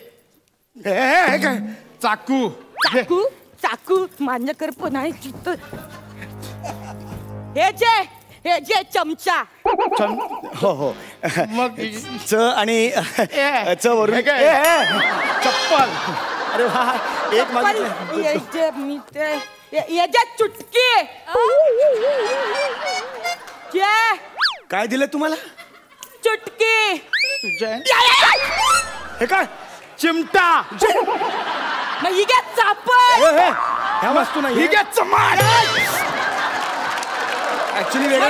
हे काय? चाकू. चाकू चाकू माझ्याकडे पण आहे. हे जे चमचा. हो हो. मग च आणि च वरून चप्पल. अरे वा. एक मागितलं. चुटकी. काय दिलं तुम्हाला? चुटकी. तुझ्या हे काय? चिमटा. मग ही घ्या चापल. ह्या वस्तू नाही. ही घे चमाट. ऍक्च्युली वेगळं.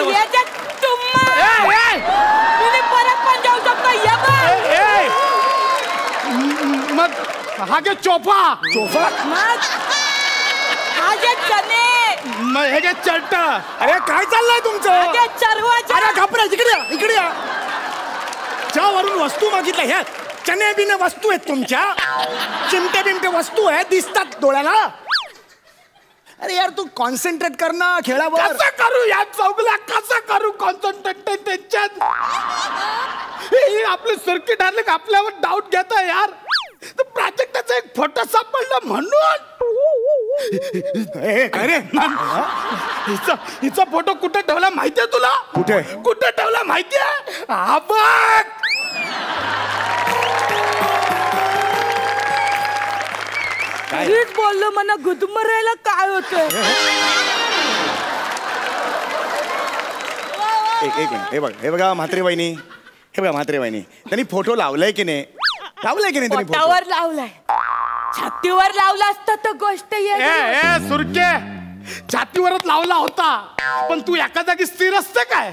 तुम्ही परत पण जाऊ शकता. मग हा घे चोफा. चोफा. हा जे चणे. मग हे घे चर्ट. अरे काय चाललंय तुमचं? चरवाच्या. अरे घाबरा. इकडे या इकडे या. च्या वरून वस्तू मागितल्या. ह्या चणे बिने वस्तू आहेत तुमच्या. चिमटे बिमटे वस्तू आहेत. दिसतात डोळ्याला. अरे यार तू कॉन्सन्ट्रेट कर ना खेळावर. कसं करू या चौगला? कसं करू कॉन्सन्ट्रेट त्यांच्यात? आपले सुरकी डार्लिंग आपल्यावर डाऊट घेता यार. प्राजक्ताचा एक फोटो सापडला म्हणून. अरे हिचा फोटो कुठे ठेवला माहितीये तुला? कुठे? कुठे ठेवला माहितीये? हा बघ. काहीच बोललो मला गुदमरायला काय होतंय. एक मिनिट. हे बघा म्हात्रे वहिनी. हे बघा म्हात्रे वहिनी. त्यांनी फोटो लावलाय की नाही? लावलाय की नाही त्यांनी फोटो? पोटावर लावलाय. छातीवर लावला असता तर गोष्ट सुरके छातीवरच लावला होता. पण तू एका जागी स्थिर असते काय?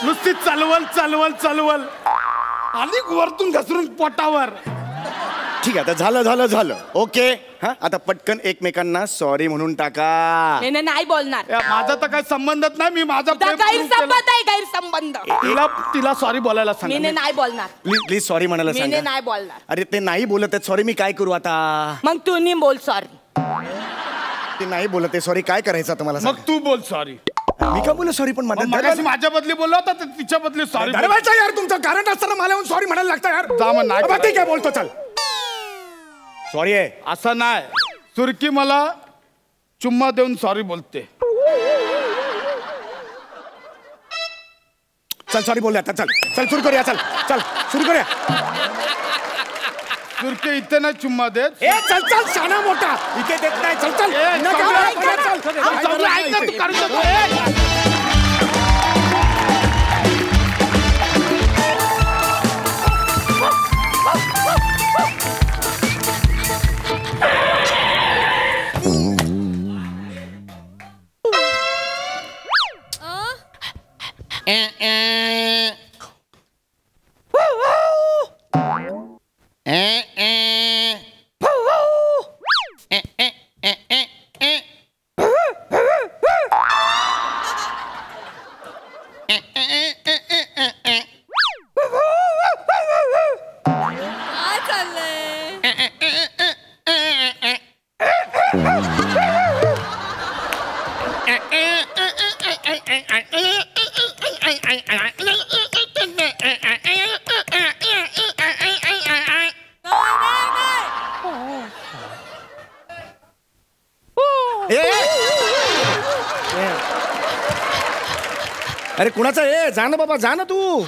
नुसती चलवल चलवल चलवल आणि वरतून घसरून पोटावर. ठीक आहे आता झालं. ओके. हा आता पटकन एकमेकांना सॉरी म्हणून टाका. नाही बोलणार. माझा तर काही संबंधच नाही. मी माझा गैरसंबंध आहे. गैरसंबंध. तिला सॉरी बोलायला सांग. मी नाही बोलणार. प्लीज सॉरी म्हणायला मी सांगा. नाही बोलणार. अरे ते नाही बोलत आहेत. सॉरी मी काय करू आता? मग तू नाही बोल सॉरी. ते नाही बोलत आहे. सॉरी काय करायचं तुम्हाला? मग तू बोल सॉरी. मी का बोलू सॉरी? पण माझ्या बदली बोलला होता तिच्या बदली सॉरी. दरवाजा यार तुमचं कारण असताना मला येऊन सॉरी म्हणायला लागतं यार. जा मग नाही. ठीक आहे बोलतो. चल सॉरी आहे. असं नाही. सुरकी मला चुम्मा देऊन सॉरी बोलते. चल सॉरी बोलूया आता. चल सुरू करूया. चल सुरू करूया. सुरके इथे नाही चुम्मा देत. चल शाना मोठा इथे देत नाही. चल ऐक ना तू करू शकतो. काय चाललंय? अरे कुणाचा जा ना बाबा, जा ना तू.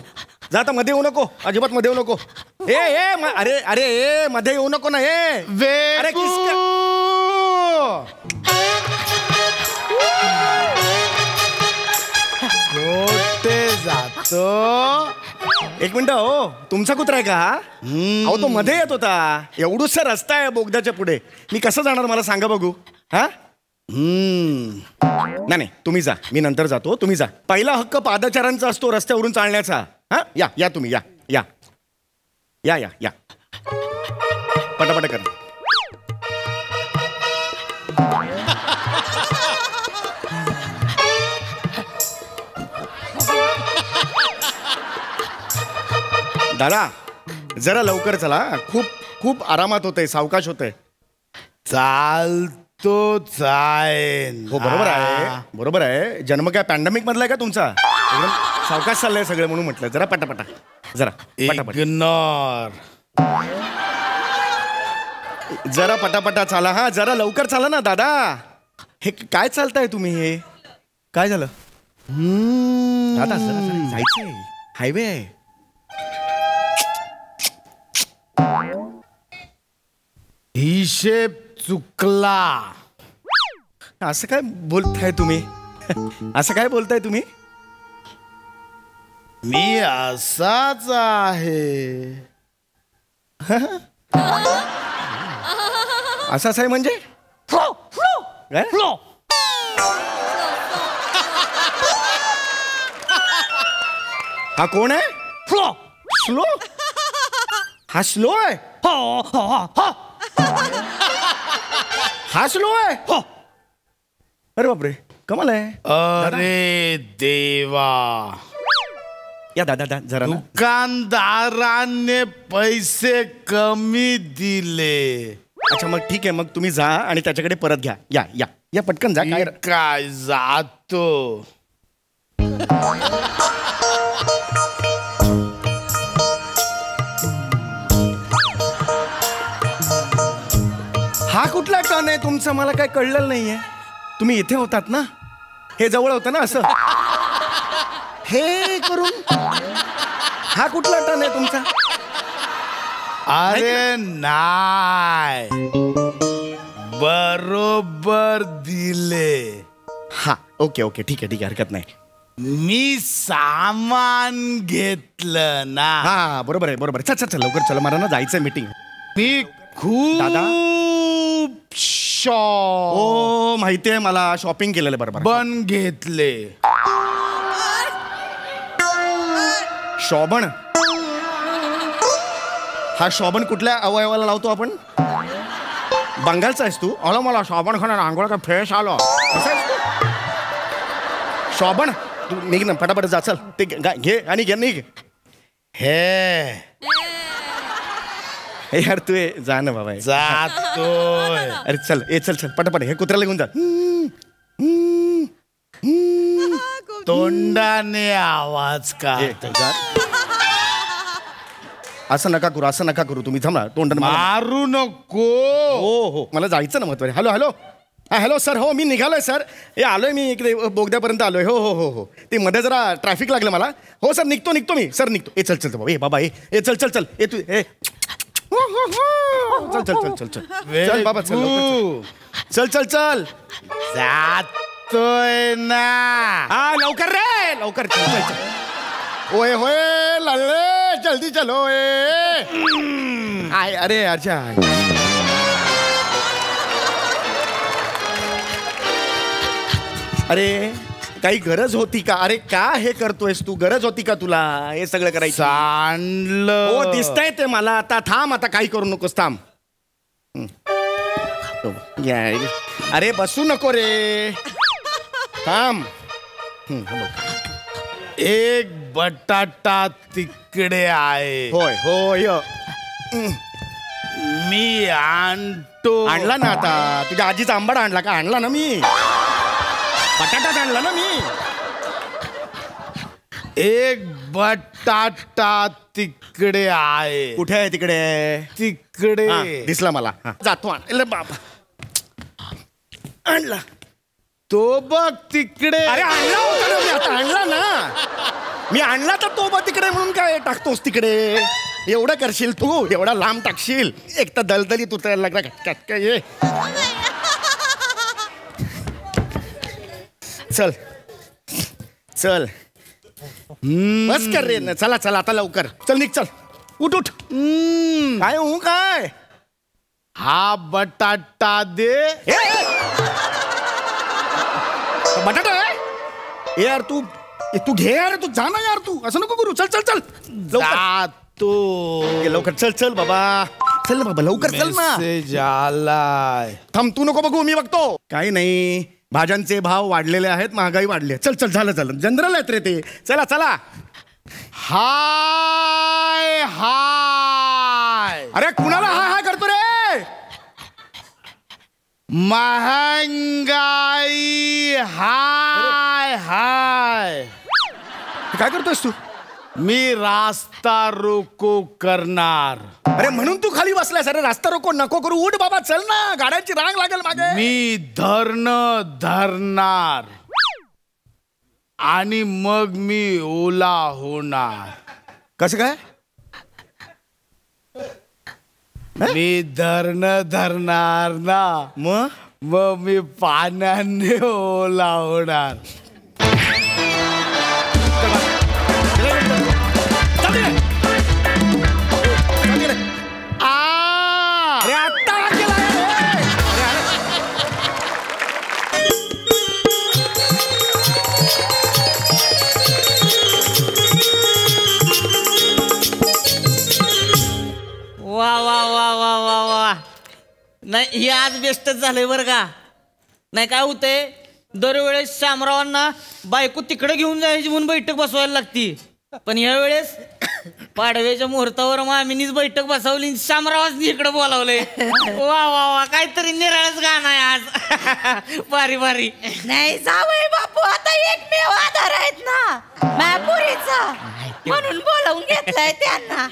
जा आता, मध्ये येऊ नको, अजिबात मध्ये येऊ नको. अरे अरे मध्ये येऊ नको ना. अरे कुठे जातो? एक मिनिट हो, तुमचा कुत्रा आहे का? अहो तो मध्ये येत होता. एवढूसा रस्ता आहे बोगद्याच्या पुढे, मी कसं जाणार मला सांगा बघू. हा नाही तुम्ही जा, मी नंतर जातो. तुम्ही जा. पहिला हक्क पादचाऱ्यांचा असतो रस्त्यावरून चालण्याचा. हा या या तुम्ही, या या या या या पटापट कर. दादा जरा लवकर चला, खूप खूप आरामात होतंय, सावकाश होतंय. चालतो जाईन. हो बरोबर आहे, बरोबर आहे. जन्म काय पॅन्डेमिक मधला आहे का तुमचा? एकदम सावकाश चाललंय सगळं, म्हणून म्हटलं जरा पटापटा, जरा पटापट, इग्नोर. जरा पटापटा चाला. हा जरा लवकर चाला ना दादा. हे काय चालताय तुम्ही? हे काय झालं दादा? जरा जायचंय, हायवे आहे. हिशेब चुकला. असं काय बोलताय तुम्ही? असं काय बोलताय तुम्ही? मी असाच आहे. असंच आहे म्हणजे? काय? हा कोण आहे? स्लो? हा स्लो आहे? हा स्लो आहे? अरे बापरे, कमाल आहे. अरे देवा, या दादा जरा ना. दुकानदाराने पैसे कमी दिले. अच्छा मग ठीक आहे, मग तुम्ही जा आणि त्याच्याकडे परत घ्या. या या या पटकन जा. काय काय जातो. हा कुठला टर्न आहे तुमचा? मला काय कळलेलं नाहीये. तुम्ही इथे होतात ना? हे जवळ होतं ना असं? हे करून हा कुठला टर्न आहे तुमचा? अरे नाही, बरोबर दिले. हा ओके ओके, ठीक आहे ठीक आहे, हरकत नाही. मी सामान घेतलं ना. हा बरोबर आहे बरोबर आहे. चल चल चल लवकर चल, मला ना जायचंय मीटिंग. मी दादा? खूप ओ माहितीये मला, शॉपिंग केलेलं. बरोबर, पण घेतले. शोभन? हा शोभन कुठल्या अवयवाला लावतो आपण? बंगालचा आहेस तू? अलो मला शोभन खाणार, आंघोळ का फ्रेश आलो. शोभन तू निघ ना, फटाफट जा. चल ते घे आणि घे, निघ. हे यार तू जा ना बाबा. जातोय. अरे चल चल चल पटापट, हे कुत्र्याला घेऊन जा. तोंडाने आवाज का? असं नका करू, असं नका करू. तुम्ही थांबा, तोंड मारू नको. हो हो, मला जायचं ना महत्वाचं. हॅलो हॅलो हा हॅलो सर. हो मी निघालोय सर. हे आलोय मी इकडे बोगद्यापर्यंत आलोय. हो हो हो हो, ते मध्ये जरा ट्रॅफिक लागलं मला. हो सर निघतो निघतो मी. सर निघतो. चल चल बाबा. बाबा चल चल चल. तू चल चल चल चल चल चल बाबा, चल चल चल चल. जातोय ना. हा लवकर रे, लवकर. चल चल चल. ओए होय लल्ले, जल्दी चलो. आय अरे अच्छा. अरे काही गरज होती का? अरे का हे करतोयस तू? गरज होती का तुला हे सगळं करायचं? सांडलं. हो दिसतंय ते मला. आता थांब, आता काही करू नकोस, थांब. अरे बसू नको रे, थांब. एक बटाटा तिकडे आहे. होय होय. मी आणतो. आणला ना आता. तुझ्या आजीचा आंबाडा आणला का? आणला ना मी. बटाटाच आणला ना मी. एक बटाटा तिकडे आहे. कुठे आहे? तिकडे. तिकडे हा, दिसला मला. हा, जातो आण. बाबा आणला. तो बघ तिकडे. अरे आणला होता ना मी, आता आणला ना मी. आणला तर तो बघ तिकडे म्हणून काय टाकतोस तिकडे? एवढं करशील तू? एवढा लांब टाकशील? एक तर दलदली तू तयार लागला. ये चल चल. बस कर रे. चला चला आता लवकर. चल निघ, चल. उठ उठ. काय हो काय? हा बटाटा दे. बटाटा आहे यार. तू घे यार. तू जा ना यार. तू असं नको करू. चल चल चल जातो. लवकर. चल चल बाबा. चल ना बाबा लवकर चल ना. मेसेज आलाय. थांब, तू नको बघू, मी बघतो. काही नाही, भाज्यांचे भाव वाढलेले आहेत, महागाई वाढली आहे. चल चल झालं झालं. जनरल आहेत रे ते. चला चला. हाय हाय. अरे कुणाला हाय हाय करतो रे? महंगाई हाय हाय. काय करतोयस तू? मी रास्ता रोको करणार. अरे म्हणून तू खाली बसलायस? अरे रास्ता रोको नको करू. उठ बाबा, चल ना. गाड्यांची रांग लागेल मागे. मी धरणं धरणार आणि मग मी ओला होणार. कसं काय? मी धरणं धरणार ना, मग मी पाण्याने ओला होणार. अरे आत्ता केला रे. वा वा वा वा वा वा. नाही हे आज बेस्टच झालंय बरं का. नाही काय होतंय, दरवेळेस शामरावांना बायको तिकडे घेऊन जायची म्हणून बैठक बसवायला लागती, पण यावेळेस पाडव्याच्या मुहूर्तावर मामीनीच बैठक बसवली, शामरावांनी इकडे बोलावलंय. वा वा वा. काहीतरी निराळच गाणं आहे आज. भारी भारी. नाही जावई बापू आता एकमेव आधार आहेत ना महापुरीचा, म्हणून बोलावून घेतलंय त्यांना.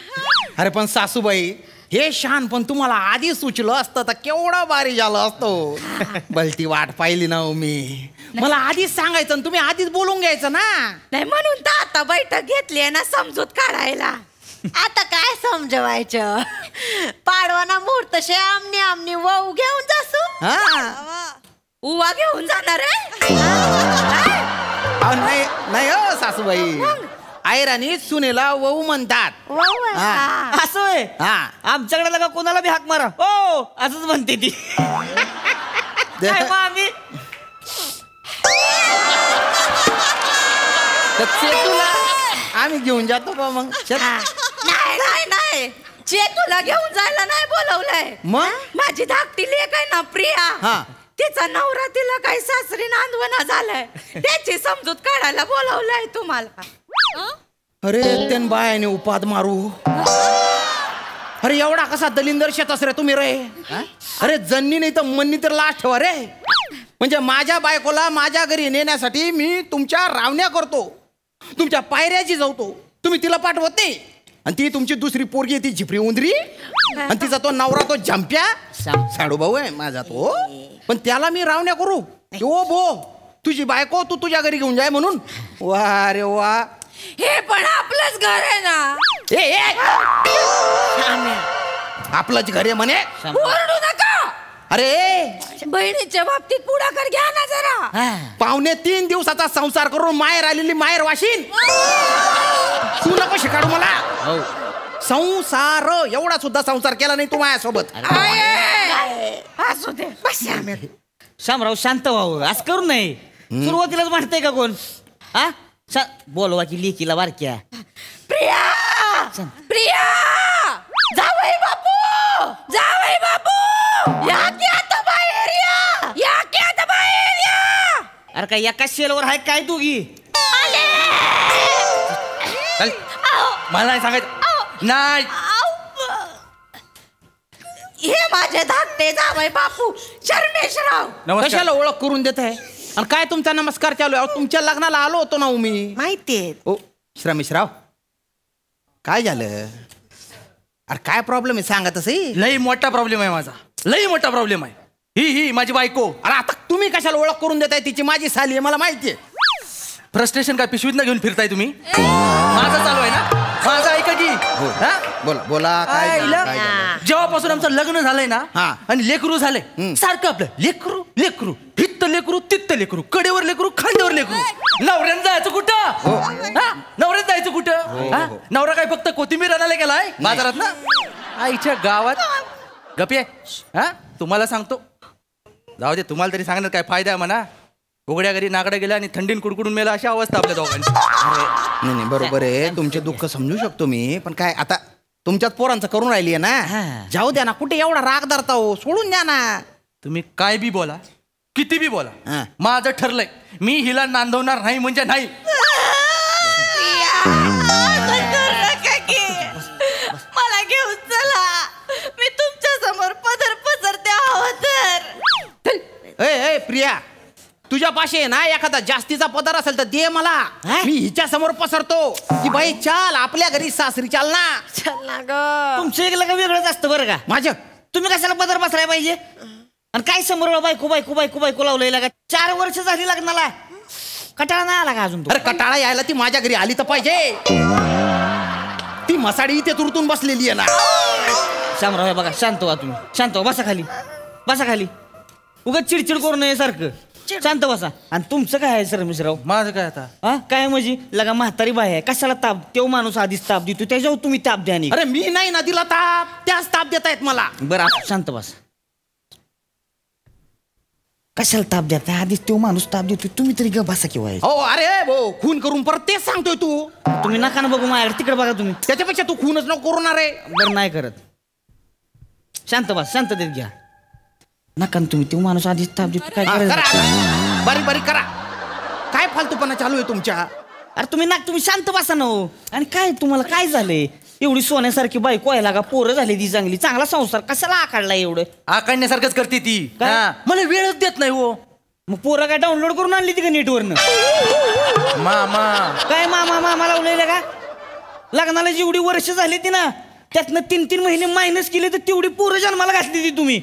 अरे पण सासूबाई, हे शान पण तुम्हाला आधी सुचलं असतं तर केवढं भारी झालं असतो. भलती वाट पाहिली ना हो मी. मला आधीच सांगायचं आणि तुम्ही आधीच बोलून घ्यायचं ना. नाही म्हणून तर आता बैठक घेतली आहे ना समजूत काढायला. आता काय समजवायचं, पाडवाना मुहूर्त शे आमनी आमनी वाऊ घेऊन जासू. उवा घेऊन जाणार आहे. नाही नाही हो सासूबाई, आयरानी सुनेला वहू म्हणतात. असं आहे. आमच्याकडे लगा कोणाला बी हाक मारा हो असंच म्हणते ती. काय मामी चेतूला आम्ही घेऊन जातो का मग? नाही नाही नाही, चेतूला घेऊन जायला नाही बोलवलंय. मग माझी धाकटी लेक आहे ना प्रिया, तिचा नवरा तिला काही सासरी नांदवना झालाय, त्याची समजूत काढायला बोलवलंय तुम्हाला. अरे त्यान बायाने उपाद मारू. अरे एवढा कसा दलिंदर शेतास रे तुम्ही रे. अरे जन्नी नाही तर मन्नी तर लास्ट ठेवा रे. म्हणजे माझ्या बायकोला माझ्या घरी नेण्यासाठी मी तुमच्या रावण्या करतो, तुमच्या पायऱ्याची जावतो, तुम्ही तिला पाठवत नाही. आणि ती तुमची दुसरी पोरगी ती झिपरी उंदरी, आणि तिचा तो नवरा तो झंप्या साडू भाऊ आहे माझा तो. पण त्याला मी रावण्या करू ओ भो तुझी बायको तू तुझ्या घरी घेऊन जाय म्हणून. वा रे वा. हे पण आपलंच घर आहे ना. आपलंच घर आहे म्हणे. ओरडू नका. अरे बहिणीच्या बाबतीत पुढाकार घ्या ना जरा. 2.5 दिवसाचा संसार करून माहेर आलेली माहेर वाशीन. तू नको शिकाडू मला. संसार एवढा सुद्धा संसार केला नाही तू माझ्यासोबत. असू दे बस. शामराव शांत व्हावं, असं करू नये. सुरुवातीलाच म्हणतंय का कोण? हा बोलवा की लेकीला बारक्या. प्रिया प्रिया जावई बापू जावई बापू या की आता बाहेर या की आता बाहेर या. अरे काय एका शेलवर आहे काय दोघी? चल. मला नाही सांगायचं नाही. हे माझे धाकटे जावई बापू शर्मेशराव. कशाला ओळख करून देत आहे आणि काय तुमचा नमस्कार चालू आहे? तुमच्या लग्नाला आलो होतो ना मी. माहितीये. ओ श्रमेशराव काय झालं? अरे काय प्रॉब्लेम आहे सांगा तसं. लई मोठा प्रॉब्लेम आहे माझा, लई मोठा प्रॉब्लेम आहे. ही माझी बायको. अरे आता तुम्ही कशाला ओळख करून देताय? तिची माझी साली आहे मला माहितीये. फ्रस्ट्रेशन काय पिशवीत ना घेऊन फिरताय तुम्ही? माझं चालू आहे ना, माझं ऐका की. हा? बोला बोला काय झालं, काय झालं? जेव्हापासून आमचं लग्न झालंय ना हा. आणि लेकरू झालंय सारखं आपलं लेकरू लेकरू, हित्त लेकरू तित्त लेकरू, कडेवर लेकरू खांद्यावर लेकरू. नवऱ्यानं जायचं कुठं? हा? नवऱ्यानं जायचं कुठं? हा? नवरा काय फक्त कोथिंबीर आणायला गेलाय बाजारात ना? आईच्या गावात गपे. हा तुम्हाला सांगतो, जाऊ दे तुम्हाला तरी सांगण्यात काय फायदा आहे म्हणा. उघड्या घरी नागडा गेला आणि थंडीन कुडकुडून मेला अशी अवस्था आपल्या दोघांची. नाही नाही बरोबर आहे, तुमचे दुःख समजू शकतो मी. पण काय आता तुमच्यात पोरांचं करून राहिली आहे ना. जाऊ द्या ना, कुठे एवढा राग धरता हो, सोडून द्या ना. तुम्ही काय बी बोला, किती बी बोला, हा. माझं ठरलंय मी हिला नांदवणार नाही म्हणजे नाही. मला घेऊन चला, मी तुमच्या समोर पदर पसरते हवं तर. ए प्रिया, तुझ्या पाशी आहे ना एखादा जास्तीचा पदार असेल तर दे मला. मी हिच्या समोर पसरतो की बाई चाल आपल्या घरी सासरी चाल ना. चल ना ग. तुमचं एक लग्न वेगळंच असतं बरं का. माझं तुम्ही कशाला पदर बसराय पाहिजे? आणि काय समोर बायको बायको बायको बायको लावलेला का? 4 वर्ष झाली लग्नाला, कटाळा नाही आला का अजून? अरे कटाळा यायला ती माझ्या घरी आली तर पाहिजे. ती मसाडी इथे तुरतून बसलेली आहे ना. शामराव हे बघा, शांत व्हा तुम्ही, शांत व्हा. बसा खाली, बसा खाली. उगाच चिडचिड करू नये सारखं. शांत बसा. आणि तुमचं काय आहे शर्मेशराव? माझं काय आता? हा काय म्हणजे लगा म्हातारी बाई आहे, कशाला ताप? तो माणूस आधीच ताप देतो, त्याच्यावर तुम्ही ताप द्या. अरे मी नाही ना दिला ताप, त्याच ताप देत आहेत मला. बरं शांत बस. कशाला ताप द्या? आधीच तो माणूस ताप देतो, तुम्ही तरी ग बसा किंवा. हो अरे भाऊ, खून करून परत तेच सांगतोय तू. तुम्ही नका ना बघू माझ्याकडे, तिकडे बघा तुम्ही. त्याच्यापेक्षा तू खूनच नको करू ना रे. बरं नाही करत. शांत बस, शांततेत घ्या. नका ना तुम्ही, तो माणूस आधीच ताप देतो, काय करायचं? बारीक बारीक करा. काय फालतूपणा चालू आहे तुमच्या? अरे तुम्ही शांत बसा ना हो. आणि काय तुम्हाला काय झालंय? एवढी सोन्यासारखी बायको आहे लागा, पोरं झाली ती चांगली, चांगला संसार कशाला आकाडला एवढं? आकाडण्यासारखंच करते ती. काय? हा. मला वेळच देत नाही हो. मग पोरं काय डाउनलोड करून आणली ती का नेटवरनं? मामा काय मामा लावलेलं का? लग्नाला जेवढी वर्ष झाली ती ना, त्यातनं 3 महिने मायनस केले तर तेवढी पोरं जन्माला घातली ती तुम्ही.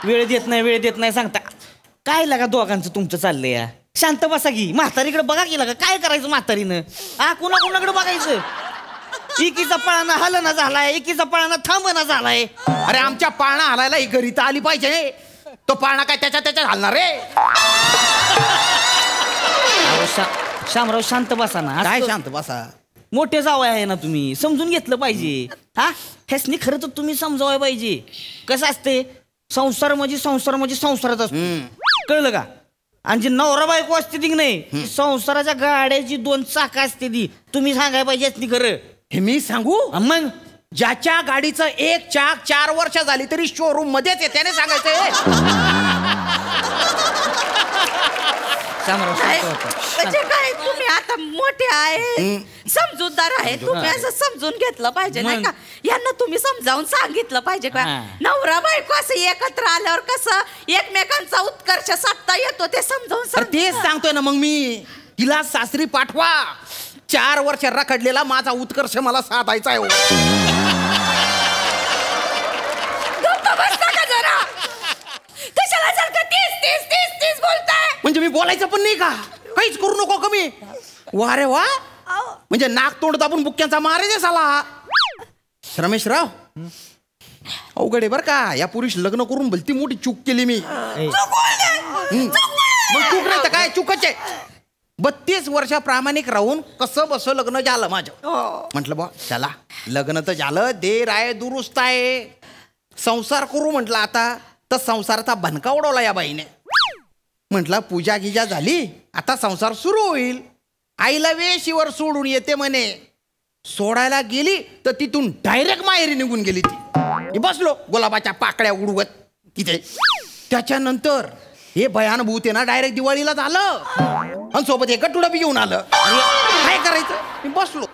वेळ देत नाही सांगता. काय लागा दोघांचं तुमचं चाललंय या? शांत बसा की. म्हातारीकडे बघा की लागा, काय करायचं म्हातारीनं? कोणाकडे बघायचं? एकीचा पळाना हलना झालाय, एकीचा पळाना थांबना झालाय. अरे आमच्या पाळणा हलायला ही घरी तर आली पाहिजे. तो पाळणा काय त्याच्या हलणार रे? शामराव शांत बसा ना. काय शांत बसा? मोठे जावई आहे ना तुम्ही, समजून घेतलं पाहिजे. हा ह्यासनी खरं तर तुम्ही समजावाय पाहिजे. कसं असते, संसार म्हणजे संसारच असतो. कळलं का? आणि जी नवरा बायको असते ती नाही, संसाराच्या गाड्याची 2 चाकं असते ती. तुम्ही सांगाय पाहिजे असती खरं. हे मी सांगू? मग ज्याच्या गाडीचं एक चाक 4 वर्ष झाली तरी शोरूम मध्येच आहे, त्याने सांगायचंय. म्हणजे काय, तुम्ही आता मोठे आहे, समजूतदार आहे, तुम्ही असं समजून घेतलं पाहिजे नाही का? यांना तुम्ही समजावून सांगितलं पाहिजे का? नवरा बायको असं एकत्र आल्यावर कसं एकमेकांचा उत्कर्ष साधता येतो ते समजावून तेच सांगतोय ना मग मी. तिला सासरी पाठवा. 4 वर्ष रखडलेला माझा उत्कर्ष मला साधायचा आहे. कशाला सारखं 30 बोलताय? म्हणजे मी बोलायचं पण नाही का? काहीच करू नको कमी. वा रे वा, म्हणजे नाक तोंड दाबून बुक्क्यांचा मारे दे साला. रमेशराव अवघड आहे बर का. या पुरुष लग्न करून भलती मोठी चूक केली मी. मग चूक नाही तर काय, चूकच आहे. 32 वर्ष प्रामाणिक राहून कसं बसं लग्न झालं माझं. म्हटलं बा चला लग्न तर झालं, देर आहे दुरुस्त आहे, संसार करू म्हटलं आता. तर संसाराचा भनका उडवला या बाईने. म्हटलं पूजा गिजा झाली, आता संसार सुरू होईल. आईला वेशीवर सोडून येते म्हणे. सोडायला गेली तर तिथून डायरेक्ट माहेरी निघून गेली ती. मी बसलो गुलाबाच्या पाकळ्या उडवत तिथे. त्याच्यानंतर हे भयानुभूत आहे ना डायरेक्ट दिवाळीला झालं. आणि सोबत एक गटुडा बी घेऊन आलं. काय करायचं, मी बसलो.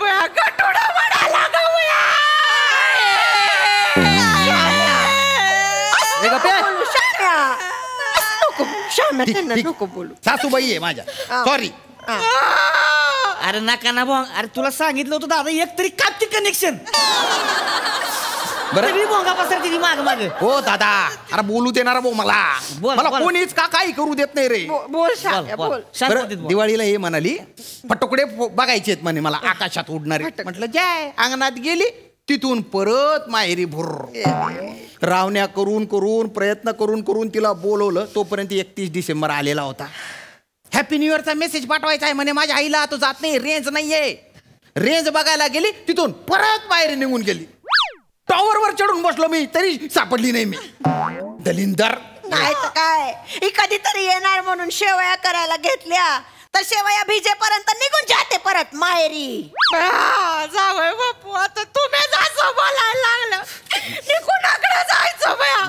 सासूबाई आहे माझ्या, सॉरी. अरे नका ना भाऊ, अरे तुला सांगितलं होतं दादा एक तरी कापती कनेक्शन. बरं भोंगा पसरती माग माग. हो दादा, अरे बोलू देणार भाऊ मला. बोल, मला बोल. कोणीच का काही करू देत नाही रे. बरं, दिवाळीला हे म्हणाली फटोकडे बघायचे आहेत म्हणे मला आकाशात उडणारे. म्हटलं जय. अंगणात गेली, तिथून परत माहेरी भुर. रावण्या करून करून प्रयत्न करून करून तिला बोलवलं. तोपर्यंत 31 डिसेंबर आलेला होता. हॅपी न्यू इयरचा मेसेज पाठवायचा आहे म्हणे माझ्या आईला. तो जात नाही, रेंज नाहीये. रेंज बघायला गेली, तिथून परत माहेरी निघून गेली. टॉवरवर चढून बसलो मी, तरी सापडली नाही मी. दलिंदर नाही तर काय, ही कधीतरी येणार म्हणून शेवया करायला घेतल्या तर शेवया भिजेपर्यंत निघून जाते परत माहेरी. जावय बापू, आता तुम्ही असं बोलायला लागलं, मी कुणाकडे जायचं बया.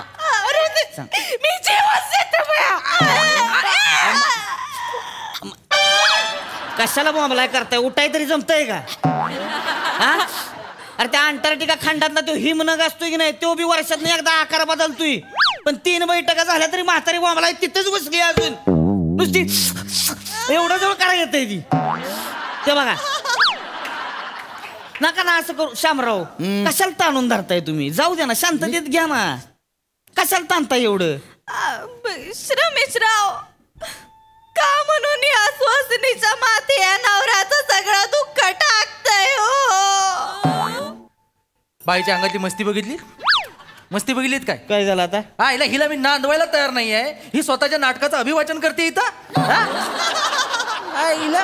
अरे मी जेवण देते बया. कशाला बोंबलाय करताय, उठाय तरी जमतंय का? हा? अरे त्या अंटार्क्टिका खंडातला तो हिमनग असतोय की नाही, तो बी वर्षात एकदा आकार बदलतोय. पण 3 बैठका झाल्या तरी म्हातारी बोंबलाय तिथेच बसली अजून. नुसती एवढं जवळ करायला येतंय ती. ते बघा, नका ना असं करू शामराव. कशाला ताणून धरताय तुम्ही? जाऊ द्या ना, शांततेत घ्या ना. कशाला ताणताय एवढं? श्रमेशराव, का म्हणून या सुवासिनीच्या माथे या नवऱ्याचं सगळं दुःख टाकतंय हो. बाईच्या अंगातली मस्ती बघितली? मस्ती बघितलीत काय? काय झालं आता? हा, हिला मी नांदवायला तयार नाहीये. ही स्वतःच्या नाटकाचं अभिवाचन करते इथं. हा, हिला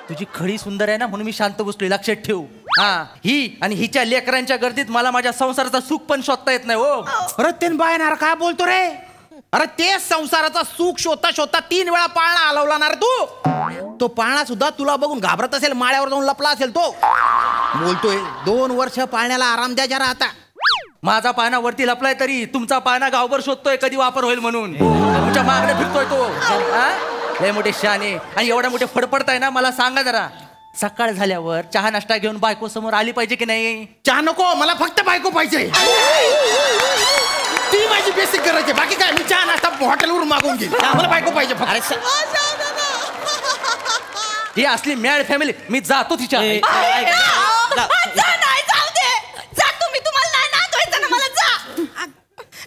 तुझी खडी सुंदर आहे ना म्हणून मी शांत बसलोय, लक्षात ठेव. हा, ही आणि हिच्या लेकरांच्या गर्दीत मला माझ्या संसाराचा सुख पण शोधता येत नाही हो. अरे ते बायनार काय बोलतो रे? अरे ते संसाराचा सुख शोधता शोधता 3 वेळा पाळणा हलवला ना रे तू. तो पाळणा सुद्धा तुला बघून घाबरत असेल, माळ्यावर जाऊन लपला असेल तो. बोलतोय 2 वर्ष पाळण्याला आराम द्या जरा आता. माझा पाळणा वरती लपलाय तरी तुमचा पाळणा गावभर शोधतोय कधी वापर होईल म्हणून. तुमच्या मागणे फिरतोय तो. लय मोठे शाने आणि एवढ्या मोठे फडफडताय ना. मला सांगा जरा, सकाळ झाल्यावर चहा नाश्ता घेऊन बायको समोर आली पाहिजे की नाही? चहा नको, मला फक्त बायको पाहिजे. ती माझी बेसिक गरज आहे. बाकी काय, मी चहा नाश्ता हॉटेलवरून मागवून घेईन. मला बायको पाहिजे फक्त. ही असली मॅड फॅमिली. मी जातो तिच्या. तुम्ही तुम्हाला नाही नांदवायचं ना, मला जा.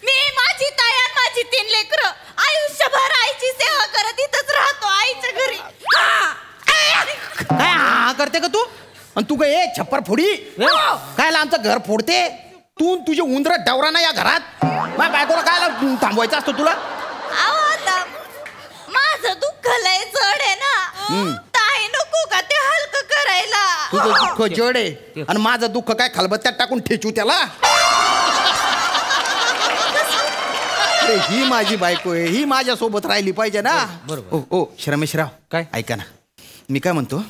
मी माझी ताई आणि माझी 3 लेकरं आयुष्यभर आईची सेवा करत इथंच राहतो आईच्या घरी. काय हा करते का तू? आणि तू काय छप्पर फोडी काय आमचं घर फोडते तू? तुझे उंदर डवरा ना या घरात. माझ्या बायकोला काय थांबवायचं असतं तुला? माझं दुःख लय जड आहे ना, ताई नको का ते हलकं करायला? तुझं दुःख जड आहे आणि माझं दुःख काय खलबत्त्यात टाकून ठेचू त्याला? ही माझी बायको आहे, ही माझ्या सोबत राहिली पाहिजे ना. ओ श्रमेशराव, काय? ऐका ना, मी काय म्हणतो,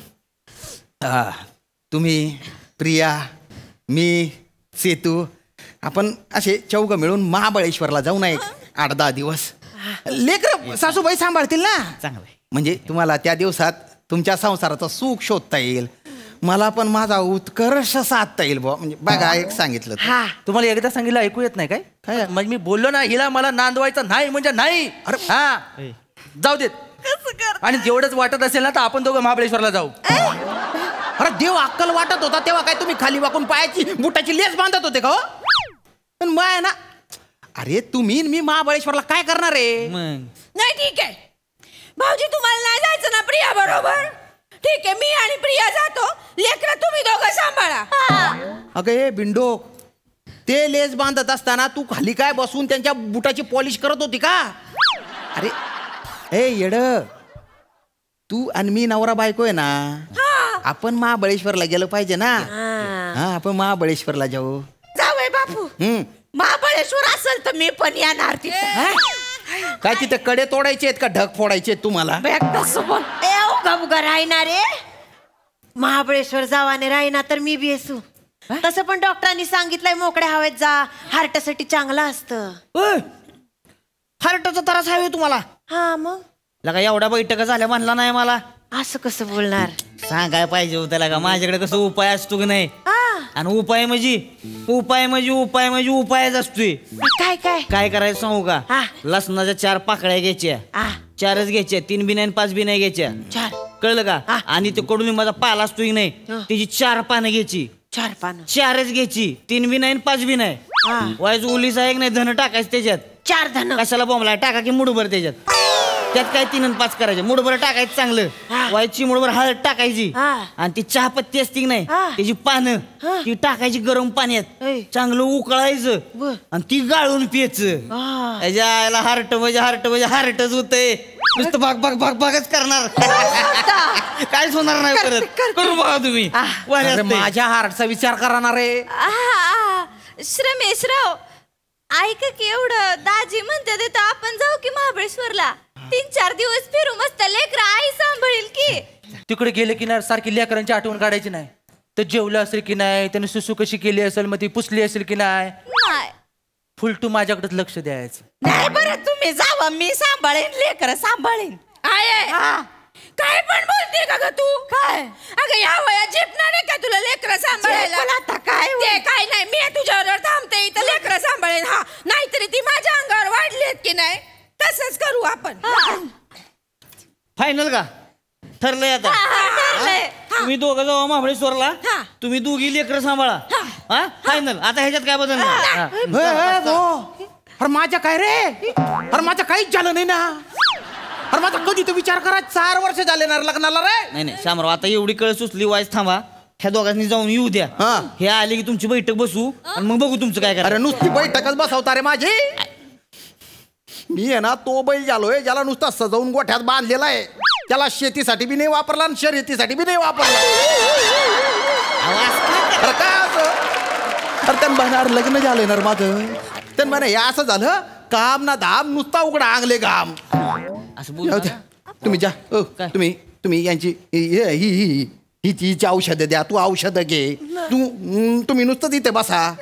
तुम्ही प्रिया मी सेतू आपण असे 4 मिळून महाबळेश्वरला जाऊ नये 8-10 दिवस. लेकर सासूबाई सांभाळतील ना. चांगलं. म्हणजे तुम्हाला त्या दिवसात तुमच्या संसाराचं सुख शोधता येईल, मला पण माझा उत्कर्ष साधता येईल बुवा. म्हणजे बघा, एक सांगितलं. तुम्हाला एकदा सांगितलं ऐकू येत नाही काय? म्हणजे मी बोललो ना, हिला मला नांदवायचं नाही म्हणजे नाही. अरे हा, जाऊ देत. आणि जेवढंच वाटत असेल ना तर आपण दोघं महाबळेश्वरला जाऊ. अरे देव अक्कल वाटत होता तेव्हा काय तुम्ही खाली वाकून पायाची बुटाची लेस बांधत होते का हो? पण माय ना, अरे तुम्ही मी महाबळेश्वरला काय करणार आहे? नाही ठीक आहे भाऊजी, तुम्हाला नाही जायचं ना प्रिया बरोबर? ठीक आहे, मी आणि प्रिया जातो, लेकरं तुम्ही दोघं सांभाळा. अगं हे बिंडो, ते लेस बांधत असताना तू खाली काय बसून त्यांच्या बुटाची पॉलिश करत होती का? अरे ए येड, तू आणि मी नवरा बायको आहे ना, आपण महाबळेश्वरला गेलो पाहिजे ना. हा, आपण महाबळेश्वरला जाऊ. जाऊय बापू, महाबळेश्वर असेल तर मी पण येणार तिथे. काय तिथे कडे तोडायचे आहेत का ढग फोडायचे आहेत तुम्हाला? उगा राहणार रे महाबळेश्वर जावाने राहिना तर मी बी असू. तसं पण डॉक्टरांनी सांगितलंय मोकळ्या हवेत जा, हार्टसाठी चांगलं असतं. हार्टचा त्रास आहे तुम्हाला? हा मग लगा एवढ्या बैठका झाल्या म्हणला नाही मला. असं कसं बोलणार? सांगाय पाहिजे होतं लगा, माझ्याकडे कसं उपाय असतो की नाही. आणि उपाय म्हणजे उपायच असतोय. काय काय काय करायचं सांगू का? लसणाच्या 4 पाकळ्या घ्यायच्या. 4च घ्यायच्या, 3 बी नाही 5 बी नाही घ्यायच्या. 4 कळलं का? आणि ते कडुलिंबाचा पाला असतो की नाही, त्याची 4 पानं घ्यायची. 4 पानं 4च घ्यायची, 3 बी नाही 5 बी नाही. वायच उलीस आहे की नाही, धन टाकायचं त्याच्यात. 4 धन कशाला बोंबला टाका की मुठभर त्याच्यात. त्यात काय 3 आणि 5 करायचे. मुठभर टाकायचं चांगलं, व्हायची मुठभर हळद टाकायची. आणि ती चहापत्ती असती की नाही, त्याची पानं ती टाकायची गरम पाण्यात, चांगलं उकळायचं आणि ती गाळून पियचं. त्याच्या आईला हार्ट हार्टच होतंय. नुसतं भागच करणार, काहीच होणार नाही परत. करू बघा तुम्ही. माझ्या हार्टचा विचार करणार रे. श्रमेशराव ऐका की, एवढं दाजी म्हणते तर आपण जाऊ की महाबळेश्वरला. 3-4 दिवस फिरू, मस्त लेकरं आई सांभाळील की. तिकडे गेले की नाही सारखी लेकरांची आठवण काढायची नाही. तर जेवलं असेल की नाही, त्याने सुसू कशी केली असेल, मग ती पुसली असेल की नाही, फुल तू माझ्याकडेच लक्ष द्यायचं. नाही बरं तुम्ही जावा, मी सांभाळेन, लेकर सांभाळेन. काय पण बोलते का ग तू? काय अगं या वयात झेपणार आहे का तुला लेकर सांभाळायला? आता काय ते काय नाही, मी तुझ्यावर थांबते इथं, लेकर सांभाळेन. हा नाहीतरी ती माझ्या अंगावर वाढलीत की नाही, तसंच करू आपण. फायनल का? ठरलंय आता. तुम्ही दोघं जाऊ महाबळेश्वरला, तुम्ही दोघी लेकरं सांभाळा. हा फायनल. आता ह्याच्यात काय बदलणार? अरे माझ्या काय रे, अरे माझं काहीच झालं नाही ना. अरे माझा कधी तो विचार करा, 4 वर्ष झाले ना लग्नाला रे. नाही शामराव, आता एवढी कळ सुचली, वाईस थांबा. ह्या दोघांनी जाऊन येऊ द्या. हे आले की तुमची बैठक बसू आणि मग बघू तुमचं काय करा. अरे नुसती बैठकच बसवता रे माझी. मी आहे ना तो बैल झालोय ज्याला नुसता सजवून गोठ्यात बांधलेला आहे. त्याला शेतीसाठी बी नाही वापरला आणि शर्यतीसाठी बी नाही वापरला. अरे काय असं? अरे त्यांना म्हणणार लग्न झालंय ना माझं. त्यांना म्हणा हे असं झालं, काम ना धाम, नुसता उघडा आंगले घाम. असं बोल. तुम्ही जा. तुम्ही यांची हिची औषधं द्या. तू औषधं घे. तुम्ही नुसतं तिथे बसा.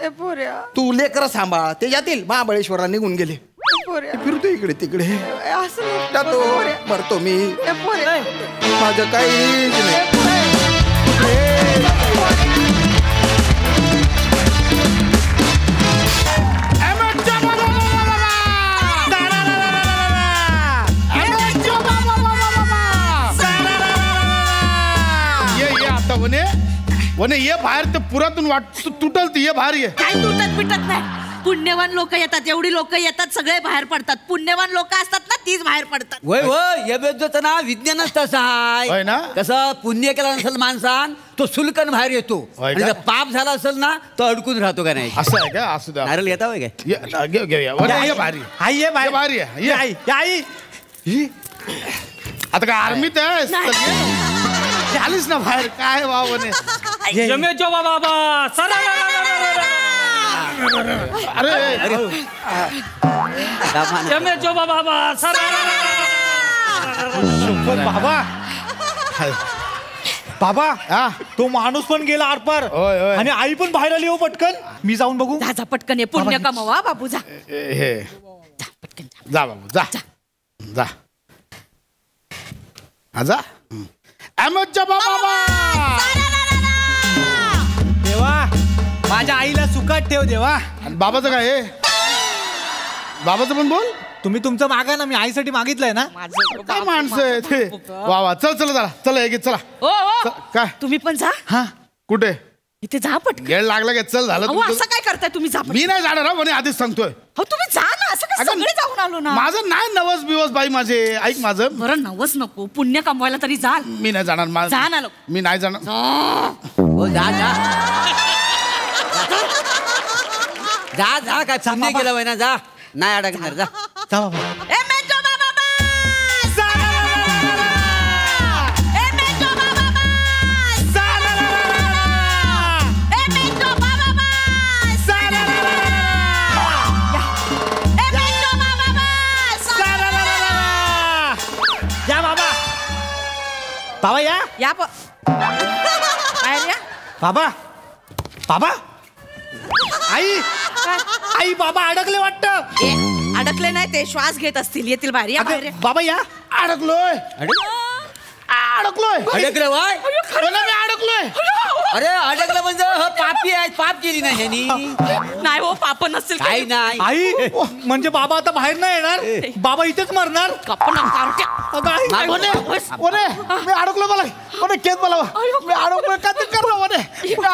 तू लेकर सांभाळ. ते जातील महाबळेश्वरला निघून गेले. फिरतो इकडे तिकडे, जातो मरतो मी. माझं काहीच नाही. वने ये बाहेर, ते पुरातून वाट तुटल ती. ये बाहेर ये. काय तुटत पिटत नाही. पुण्यवान लोक येतात, एवढी लोक येतात, सगळे बाहेर पडतात. पुण्यवान लोक असतात ना, तीच बाहेर पडतात. वय वय या ना विज्ञानच तसं आहे ना. कसं पुण्य केला नसेल माणसान तो सुलकन बाहेर येतो, आणि जर पाप झाला असेल ना तो अडकून राहतो का नाही. असं आहे का? असू द्या. नारळ येता होय काय? घेऊया. बाहेर ये, बाहेर ये. आता काय आर्मीत आहे? आलीस ना बाहेर. काय वावने बाबा. अरे बाबा बाबा तो माणूस पण गेला आरपार, आणि आई पण बाहेर आली. हो पटकन मी जाऊन बघू. जा पटकन, ये पुण्य कमावा बाबू. जा जा बाबू, जा जा जा. देवा माझ्या आईला सुखात ठेव देवा. आणि बाबाचं काय आहे? बाबाचं पण बोल. तुम्ही तुमचं मागा ना, मी आईसाठी मागितलंय ना. काय माणसं आहे ते. वा वा. चल चला चला एक चला. काय तुम्ही पण जा. हा कुठे? इथे जा पटकन. गेळ लागला का? चल झालं. असं काय करताय तुम्ही? जा. मी नाही जाणार म्हणे, आधीच सांगतोय. तुम्ही जा ना. असं काय सगळे जाऊन आलो ना. माझं नाही नवस बिवस बाई माझे. ऐक माझं. बरं नवस नको, पुण्य कमवायला तरी जा. मी नाही जाणार. जा ना. मी नाही जाणार. जा जा जा जा. काय पुण्य केलं वय ना. जा, नाही अडकणार. जा जा बाबा. बाबा या या बाहेर या. बाबा बाबा आई आई बाबा अडकले वाटतं. अडकले नाही ते, श्वास घेत असतील, येतील बाहेर. या बाहेर. बाबा या. अडकलोय. अडकलं वाय खरं ना, मी अडकलोय. अरे अडकलं म्हणजे पापी आहे, पाप केली नाही ह्यांनी. नाही हो, पाप नसेल काही नाही. आई म्हणजे बाबा आता बाहेर नाही येणार, बाबा इथेच मरणार. अगं आई, वने, मी अडकलो. मला वने केस मला मी अडकलोय. का ते कर वने, मी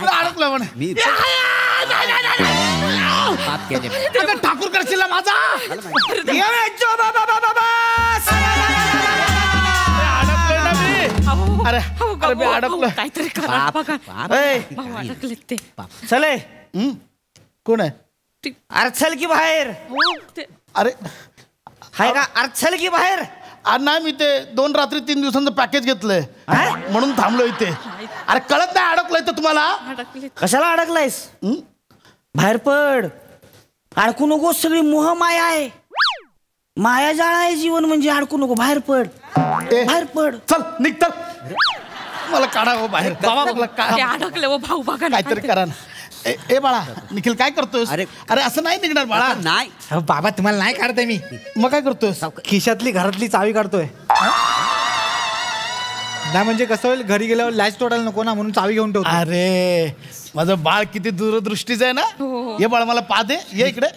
अडकलोय वने. मी पाप केले. अगं ठाकूर करशील ना माझा. अरे अरे मी अडकलोय. काहीतरी करा बघा. भाऊ अडकले ते. चले. कोण आहे? अरे चल की बाहेर. अरे हाय का? अरे चल की बाहेर. नाही, मी ते 2 रात्री 3 दिवसांचं पॅकेज घेतलंय म्हणून थांबलो इथे. अरे कळत नाही अडकलोय तर तुम्हाला. कशाला अडकलायस? बाहेर पड. अडकू नको. सगळी मोह माया आहे. मायाजाळ आहे जीवन म्हणजे. अडकू नको. बाहेर पड. बाहेर पड. चल निघ. चल मला काढा हो बाहेर. बाबा मला अडकले हो भाऊ बघा. काहीतरी करा ना. ए बाळा, निखिल काय करतोय? अरे असं नाही निघणार बाळा. नाही बाबा तुम्हाला नाही काढताय मी. मग काय करतोय? खिशातली घरातली चावी काढतोय. नाही म्हणजे कसं होईल, घरी गेल्यावर लॅच तोडायला नको ना, म्हणून चावी घेऊन ठेवतो. अरे माझं बाळ किती दूरदृष्टीचं आहे ना. ये बाळ मला पाहते. ये इकडे.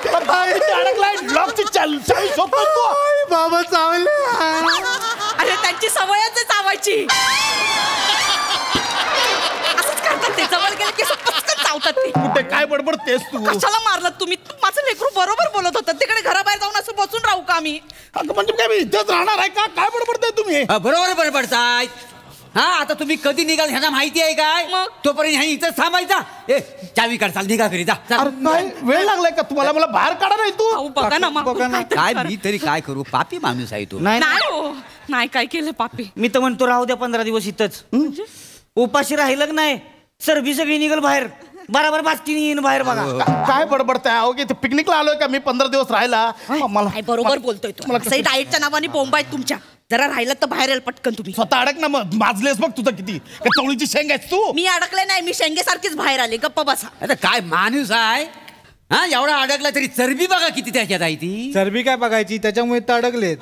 अडकलाय. लॉकची चावी शोधतो तू. बाबा चावले. अरे त्यांची सवयच आहे चावायची. असंच करतात ते. जवळ गेले की पटकन चावतात ते. कुठे काय बडबडतेस तू? कशाला मारलात तुम्ही? माझं लेकरू बरोबर बोलत होतं. तिकडे घराबाहेर जाऊन असं बसून राहू का आम्ही? म्हणजे काय मी इथेच राहणार आहे का? काय बडबडताय तुम्ही? बरोबर बडबडताय. हा आता तुम्ही कधी निघाल ह्यांना माहिती आहे काय? मग? तोपर्यंत ह्या इथं थांबायचा. ए चावी काढ, चाल निघा घरी जा. अरे काय वेळ लागलाय का तुम्हाला? मला बाहेर काढा नाही तू. भाऊ बघा ना मग. काय मी तरी काय करू? पापी माणूस आहे तू. नाही नाही हो, नाही काय केलं पापी. मी तर म्हणतो राहू द्या 15 दिवस इथंच. उपाशी राहिलं नाही. सरबी सगळी निघल बाहेर. बराबर बास्तीने येईन बाहेर. बघा काय बडबडताय? अहो की पिकनिकला आलोय का मी? 15 दिवस राहिला. मला काय बरोबर बोलतोय तू. सही डाएटच्या नावाने बोंब आहेत तुमच्या. जरा राहिलं तर बाहेर येईल पटकन तुम्ही. स्वतः अडक ना. मग माजलेस बघ तुझं किती. का चवळीची शेंग आहेस तू? मी अडकले नाही. मी शेंगेसारखीच बाहेर आले. गप्प बसा. आता काय माणूस आहे? हा एवढा अडकला तरी चरबी बघा किती त्याच्यात आहे ती. चरबी काय बघायची, त्याच्यामुळे तर अडकले.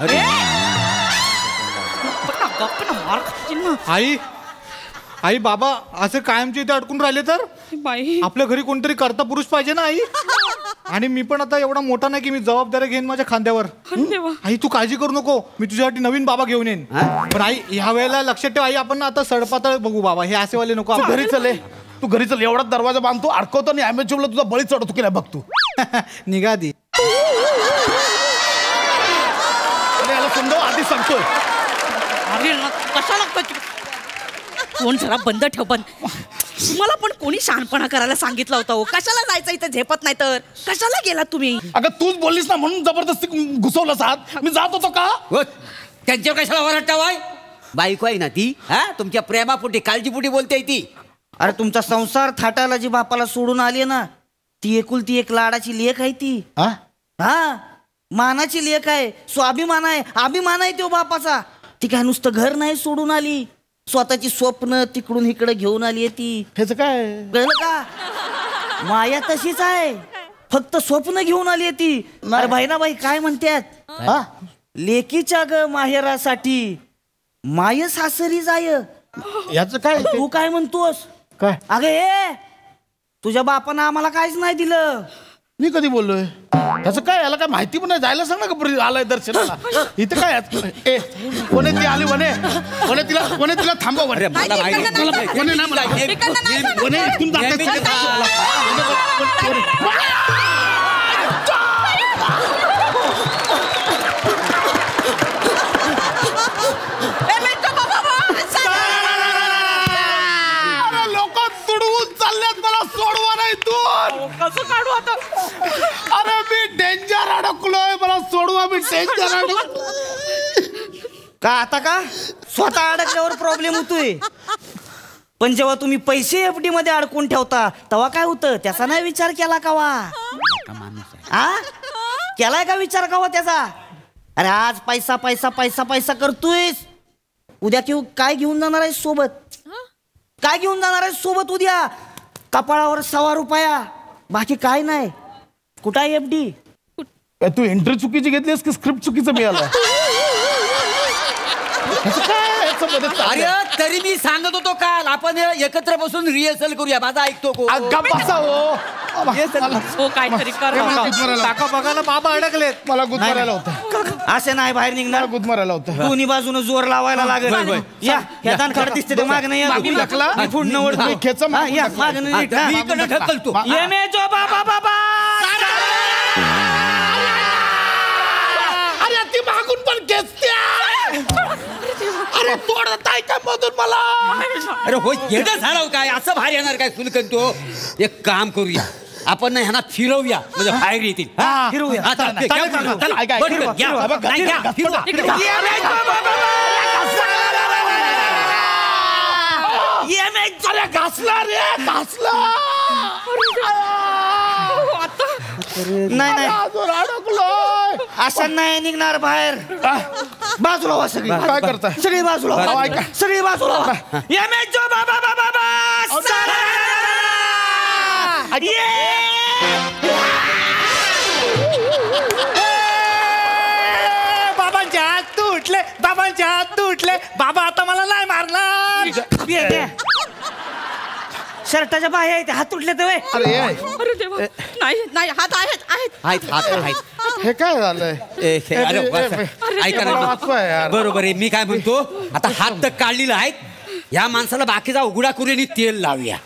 आई आई बाबा असं कायमचे इथे अडकून राहिले तर बाई आपल्या घरी कोणतरी करता पुरुष पाहिजे ना आई. आणि मी पण आता एवढा मोठा नाही की मी जबाबदारी घेईन माझ्या खांद्यावर. आई तू काळजी करू नको, मी तुझ्यासाठी नवीन बाबा घेऊन येईन. पण आई ह्या वेळेला लक्षात ठेव आई, आपण आता सडपातळ बघू बाबा. हे असेवाले नको. घरी चले. तू घरी चल. एवढा दरवाजा बांधतो, अडकवतो आणि ॲमेच्युअरला तुझा बळी चढवतो की नाही बघ तू. निघा दी. याला समजाव आधी सांगतोय. अरे कशाला फोन जरा बंद ठेव. पण तुम्हाला पण कोणी शहाणपणा करायला सांगितलं होतं हो? कशाला जायचं इथे झेपत नाही तर? कशाला गेला तुम्ही? अगं तूच बोललीस ना म्हणून जबरदस्ती घुसवलंस आत. मी जात होतो का? त्यांच्यावर कशाला ओरडतावाय? बायको आहे ना ती. हा तुमच्या प्रेमापोटी काळजीपोटी बोलते ती. अरे तुमचा संसार थाटाला जी बापाला सोडून आली ना, ती एकुलती एक लाडाची लेक आहे ती. हा मानाची लेक आहे. स्वाभिमान आहे, अभिमान आहे तो बापाचा. ती काय नुसतं घर नाही सोडून आली, स्वतःची स्वप्न तिकडून इकडे घेऊन आली आहे ती. ह्याचं काय कळलं का? माया तशीच आहे, फक्त स्वप्न घेऊन आली आहे ती. अरे बहिणाबाई काय म्हणतात? लेकीच्या ग माहेरासाठी माय सासरी जाय. याचं काय? तू काय म्हणतोस? काय? अगे हे तुझ्या बापानं आम्हाला काहीच नाही दिलं. मी कधी बोललोय? त्याचं काय? याला काय माहिती पण नाही. जायला सांग ना का आलाय दर्शनाला. इथं काय? ए कोणे ती आली? वने तिला थांबव. वने इथून लोक तुडवून चालल्यात. मला सोडवा नाही तू. कसं काढू आता? अरे मी डेंजर अडकलोय. मला सोडवा. मी डेंजर अडकलो. का आता का स्वतः अडकल्यावर प्रॉब्लेम होतोय, पण जेव्हा तुम्ही पैसे एफडी मध्ये अडकून ठेवता तेव्हा काय होतं? त्याचा नाही विचार केला का वा? केलाय का विचार का वा त्याचा? अरे आज पैसा पैसा पैसा पैसा करतोयस, उद्या काय घेऊन जाणार आहे सोबत? काय घेऊन जाणार आहे सोबत उद्या? कपाळावर 1.25 रुपया, बाकी काय नाही. कुठं आहे FD? तू एंट्री चुकीची घेतलीस की स्क्रिप्ट चुकीचं मिळालं? अरे तरी मी सांगत होतो काल आपण एकत्र बसून रिहर्सल करूया. माझा ऐकतो को काहीतरी काका बघायला बाबा अडकलेत. मला गुदमरायला होतं. असे नाही बाहेर निघणार. गुदमरायला होतं. दोन्ही बाजूनं जोर लावायला लागेल. या दान खरं दिसते ते माग नाही. पुढनं वळतो. माग नाही ढकलतो. बाबा बाबा अरे ती मागून पण खेचते. अरे तोडत आहे का मधून मला? अरे हो येणं झालं काय असं बाहेर येणार काय सुलकन तो? एक काम करूया आपण ना ह्यांना फिरवूया म्हणजे बाहेर येतील. फिरवूया. घासला रे घासला. नाही नाही असं नाही निघणार बाहेर. बाजूला व्हा सगळी. काय करताय? सगळी बाजूला व्हा. सगळी बाजूला व्हा. बाबांचे हात तुटले, बाबांचे हात तुटले. बाबा आता मला नाही मारणार. शर्टाच्या बाह्या आहेत, हात तुटले तर. अरे देवा. नाही नाही हात आहेत. हे काय झालंय? ऐका ना बरोबर आहे. मी काय म्हणतो आता हात तर काढलेला आहेत, या माणसाला बाकीचा उघडा करूया आणि तेल लावूया.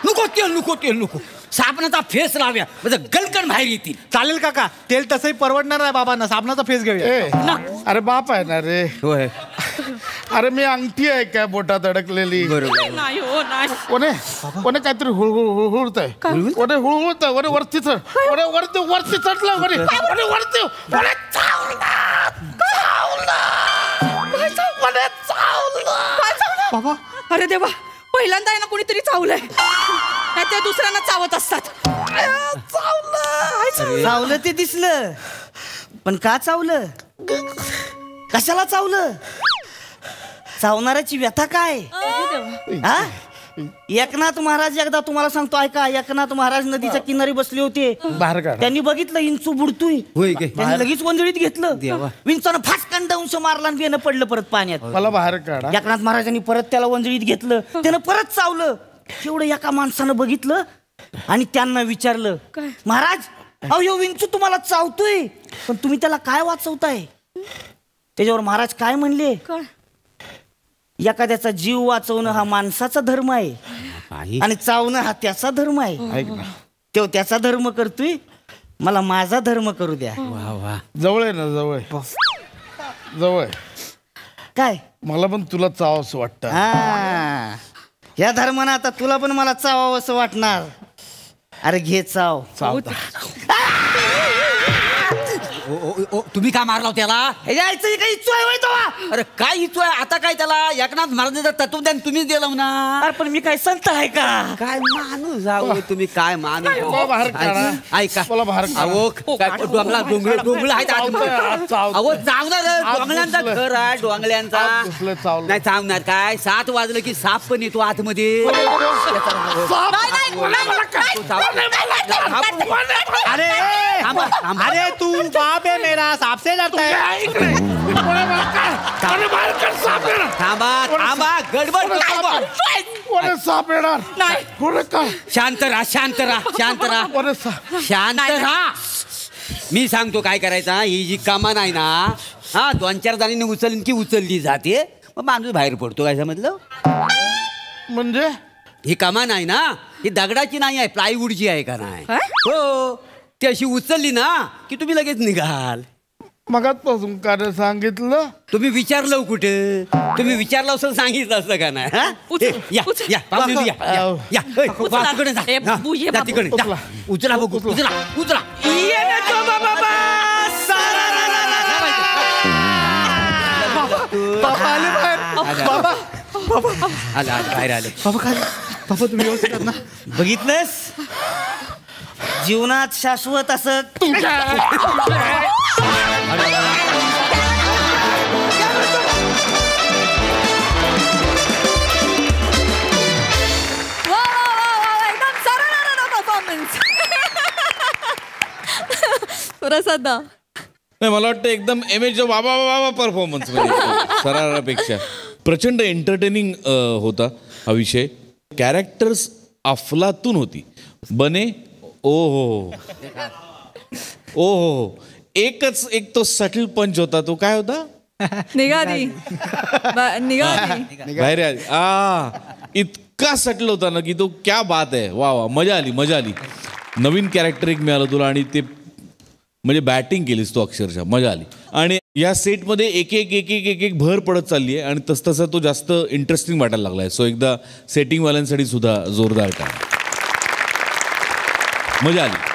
नको साबणाचा फेस लावूया म्हणजे गलकन बाहेर येतील. चालेल काका, तेल तसंही परवडणार नाही बाबांना. साबणाचा फेस घेऊया. अरे बाप आहे ना रे. होय अरे मी अंगठी आहे काय बोटात अडकलेली? बरोबर. नाही हो नाही. कोणे काहीतरी हुळहुळतंय. कोणे हुळहुळतंय. वरे वरती चढ. वरती चढलं. वरती बाबा अरे देवा, पहिल्यांदा आहे ना कोणीतरी चावलंय. नाही ते दुसऱ्यांना चावत असतात. चावलं ते दिसलं, पण का चावलं? कशाला चावलं? चावणाऱ्याची व्यथा काय? हा? एकनाथ महाराज एकदा तुम्हाला सांगतो ऐका. एकनाथ महाराज नदीच्या किनारी बसले होते. त्यांनी बघितलं इंचू बुडतोय. त्यांनी लगेच वंजळीत घेतलं. विंचानं फासकन दंश मारला आणि बेनं पडलं परत पाण्यात. मला बाहेर काढा. एकनाथ महाराजांनी परत त्याला वंजळीत घेतलं. त्यानं परत चावलं. एवढं एका माणसानं बघितलं आणि त्यांना विचारलं, महाराज अहो ह्यो विंचू तुम्हाला चावतोय पण तुम्ही त्याला काय वाचवताय? त्याच्यावर महाराज काय म्हणले, एखाद्याचा जीव वाचवणं हा माणसाचा धर्म आहे आणि चावणं हा त्याचा धर्म आहे. तो त्याचा धर्म करतोय, मला माझा धर्म करू द्या. जवळ आहे ना, जवळ काय मला पण तुला चाव असं वाटतं. हा या धर्मानं आता तुला पण मला चावावं असं वाटणार. अरे घे चाव. तुम्ही का मारला त्याला? काही इच्छू आहे तो? अरे काय इच्छू आहे आता? काय त्याला एकनाथ महाराजांचं तत्वज्ञान तुम्हीच दिलं ना. अरे पण मी काय संत आहे का? काय माणूस जाऊ तुम्ही, काय माणूस. ऐका अहो डोंगळ आहेत. अहो चावणार डोंगळ्यांचा घर आहे. डोंगळ्यांचा नाही चावणार काय? 7 वाजलं की साप पण येतो आतमध्ये. अरे तू बाप है मेरा, सांप से डरता है. थांबा गडबड साप येणार. शांत राहा. मी सांगतो काय करायचं. ही जी कमान आहे ना, हा 2-4 जणांनी उचलली की उचलली जाते, मग माणूस बाहेर पडतो. काय समजलं? म्हणजे ही कमान आहे ना, ही दगडाची नाही आहे, प्लायवूडची आहे का नाही? हो, ती अशी उचलली ना की तुम्ही लगेच निघाल. मगाचपासून काय सांगितलं? तुम्ही विचारलं कुठे? तुम्ही विचारलं असं सांगितलं असतं का नाही? उचला बघू. उचला. बाहेर आले. बाबा तुम्ही व्यवस्थित ना? बघितलंस जीवनात शाश्वत असं एकदम सरळ परफॉर्मन्स. प्रसादा नाही मला वाटतं एकदम एमएच बाबा बाबा परफॉर्मन्स सरारापेक्षा प्रचंड एंटरटेनिंग होता हा विषय. कॅरेक्टर्स अफलातून होती. बने ओ हो एकच एक तो सटल पंच होता. तो काय होता? निघाली बाहेर इतका सटल होता ना की तो क्या बात आहे. वा वा मजा आली. नवीन कॅरेक्टर एक मिळालं तुला आणि ते म्हणजे बॅटिंग केलीस तो अक्षरशः मजा आली. आणि या सेटमध्ये एक एक भर पडत चालली आहे आणि तसं तो जास्त इंटरेस्टिंग वाटायला लागलाय. सो एकदा सेटिंगवाल्यांसाठी सुद्धा जोरदार टाळ्या. मजा आली.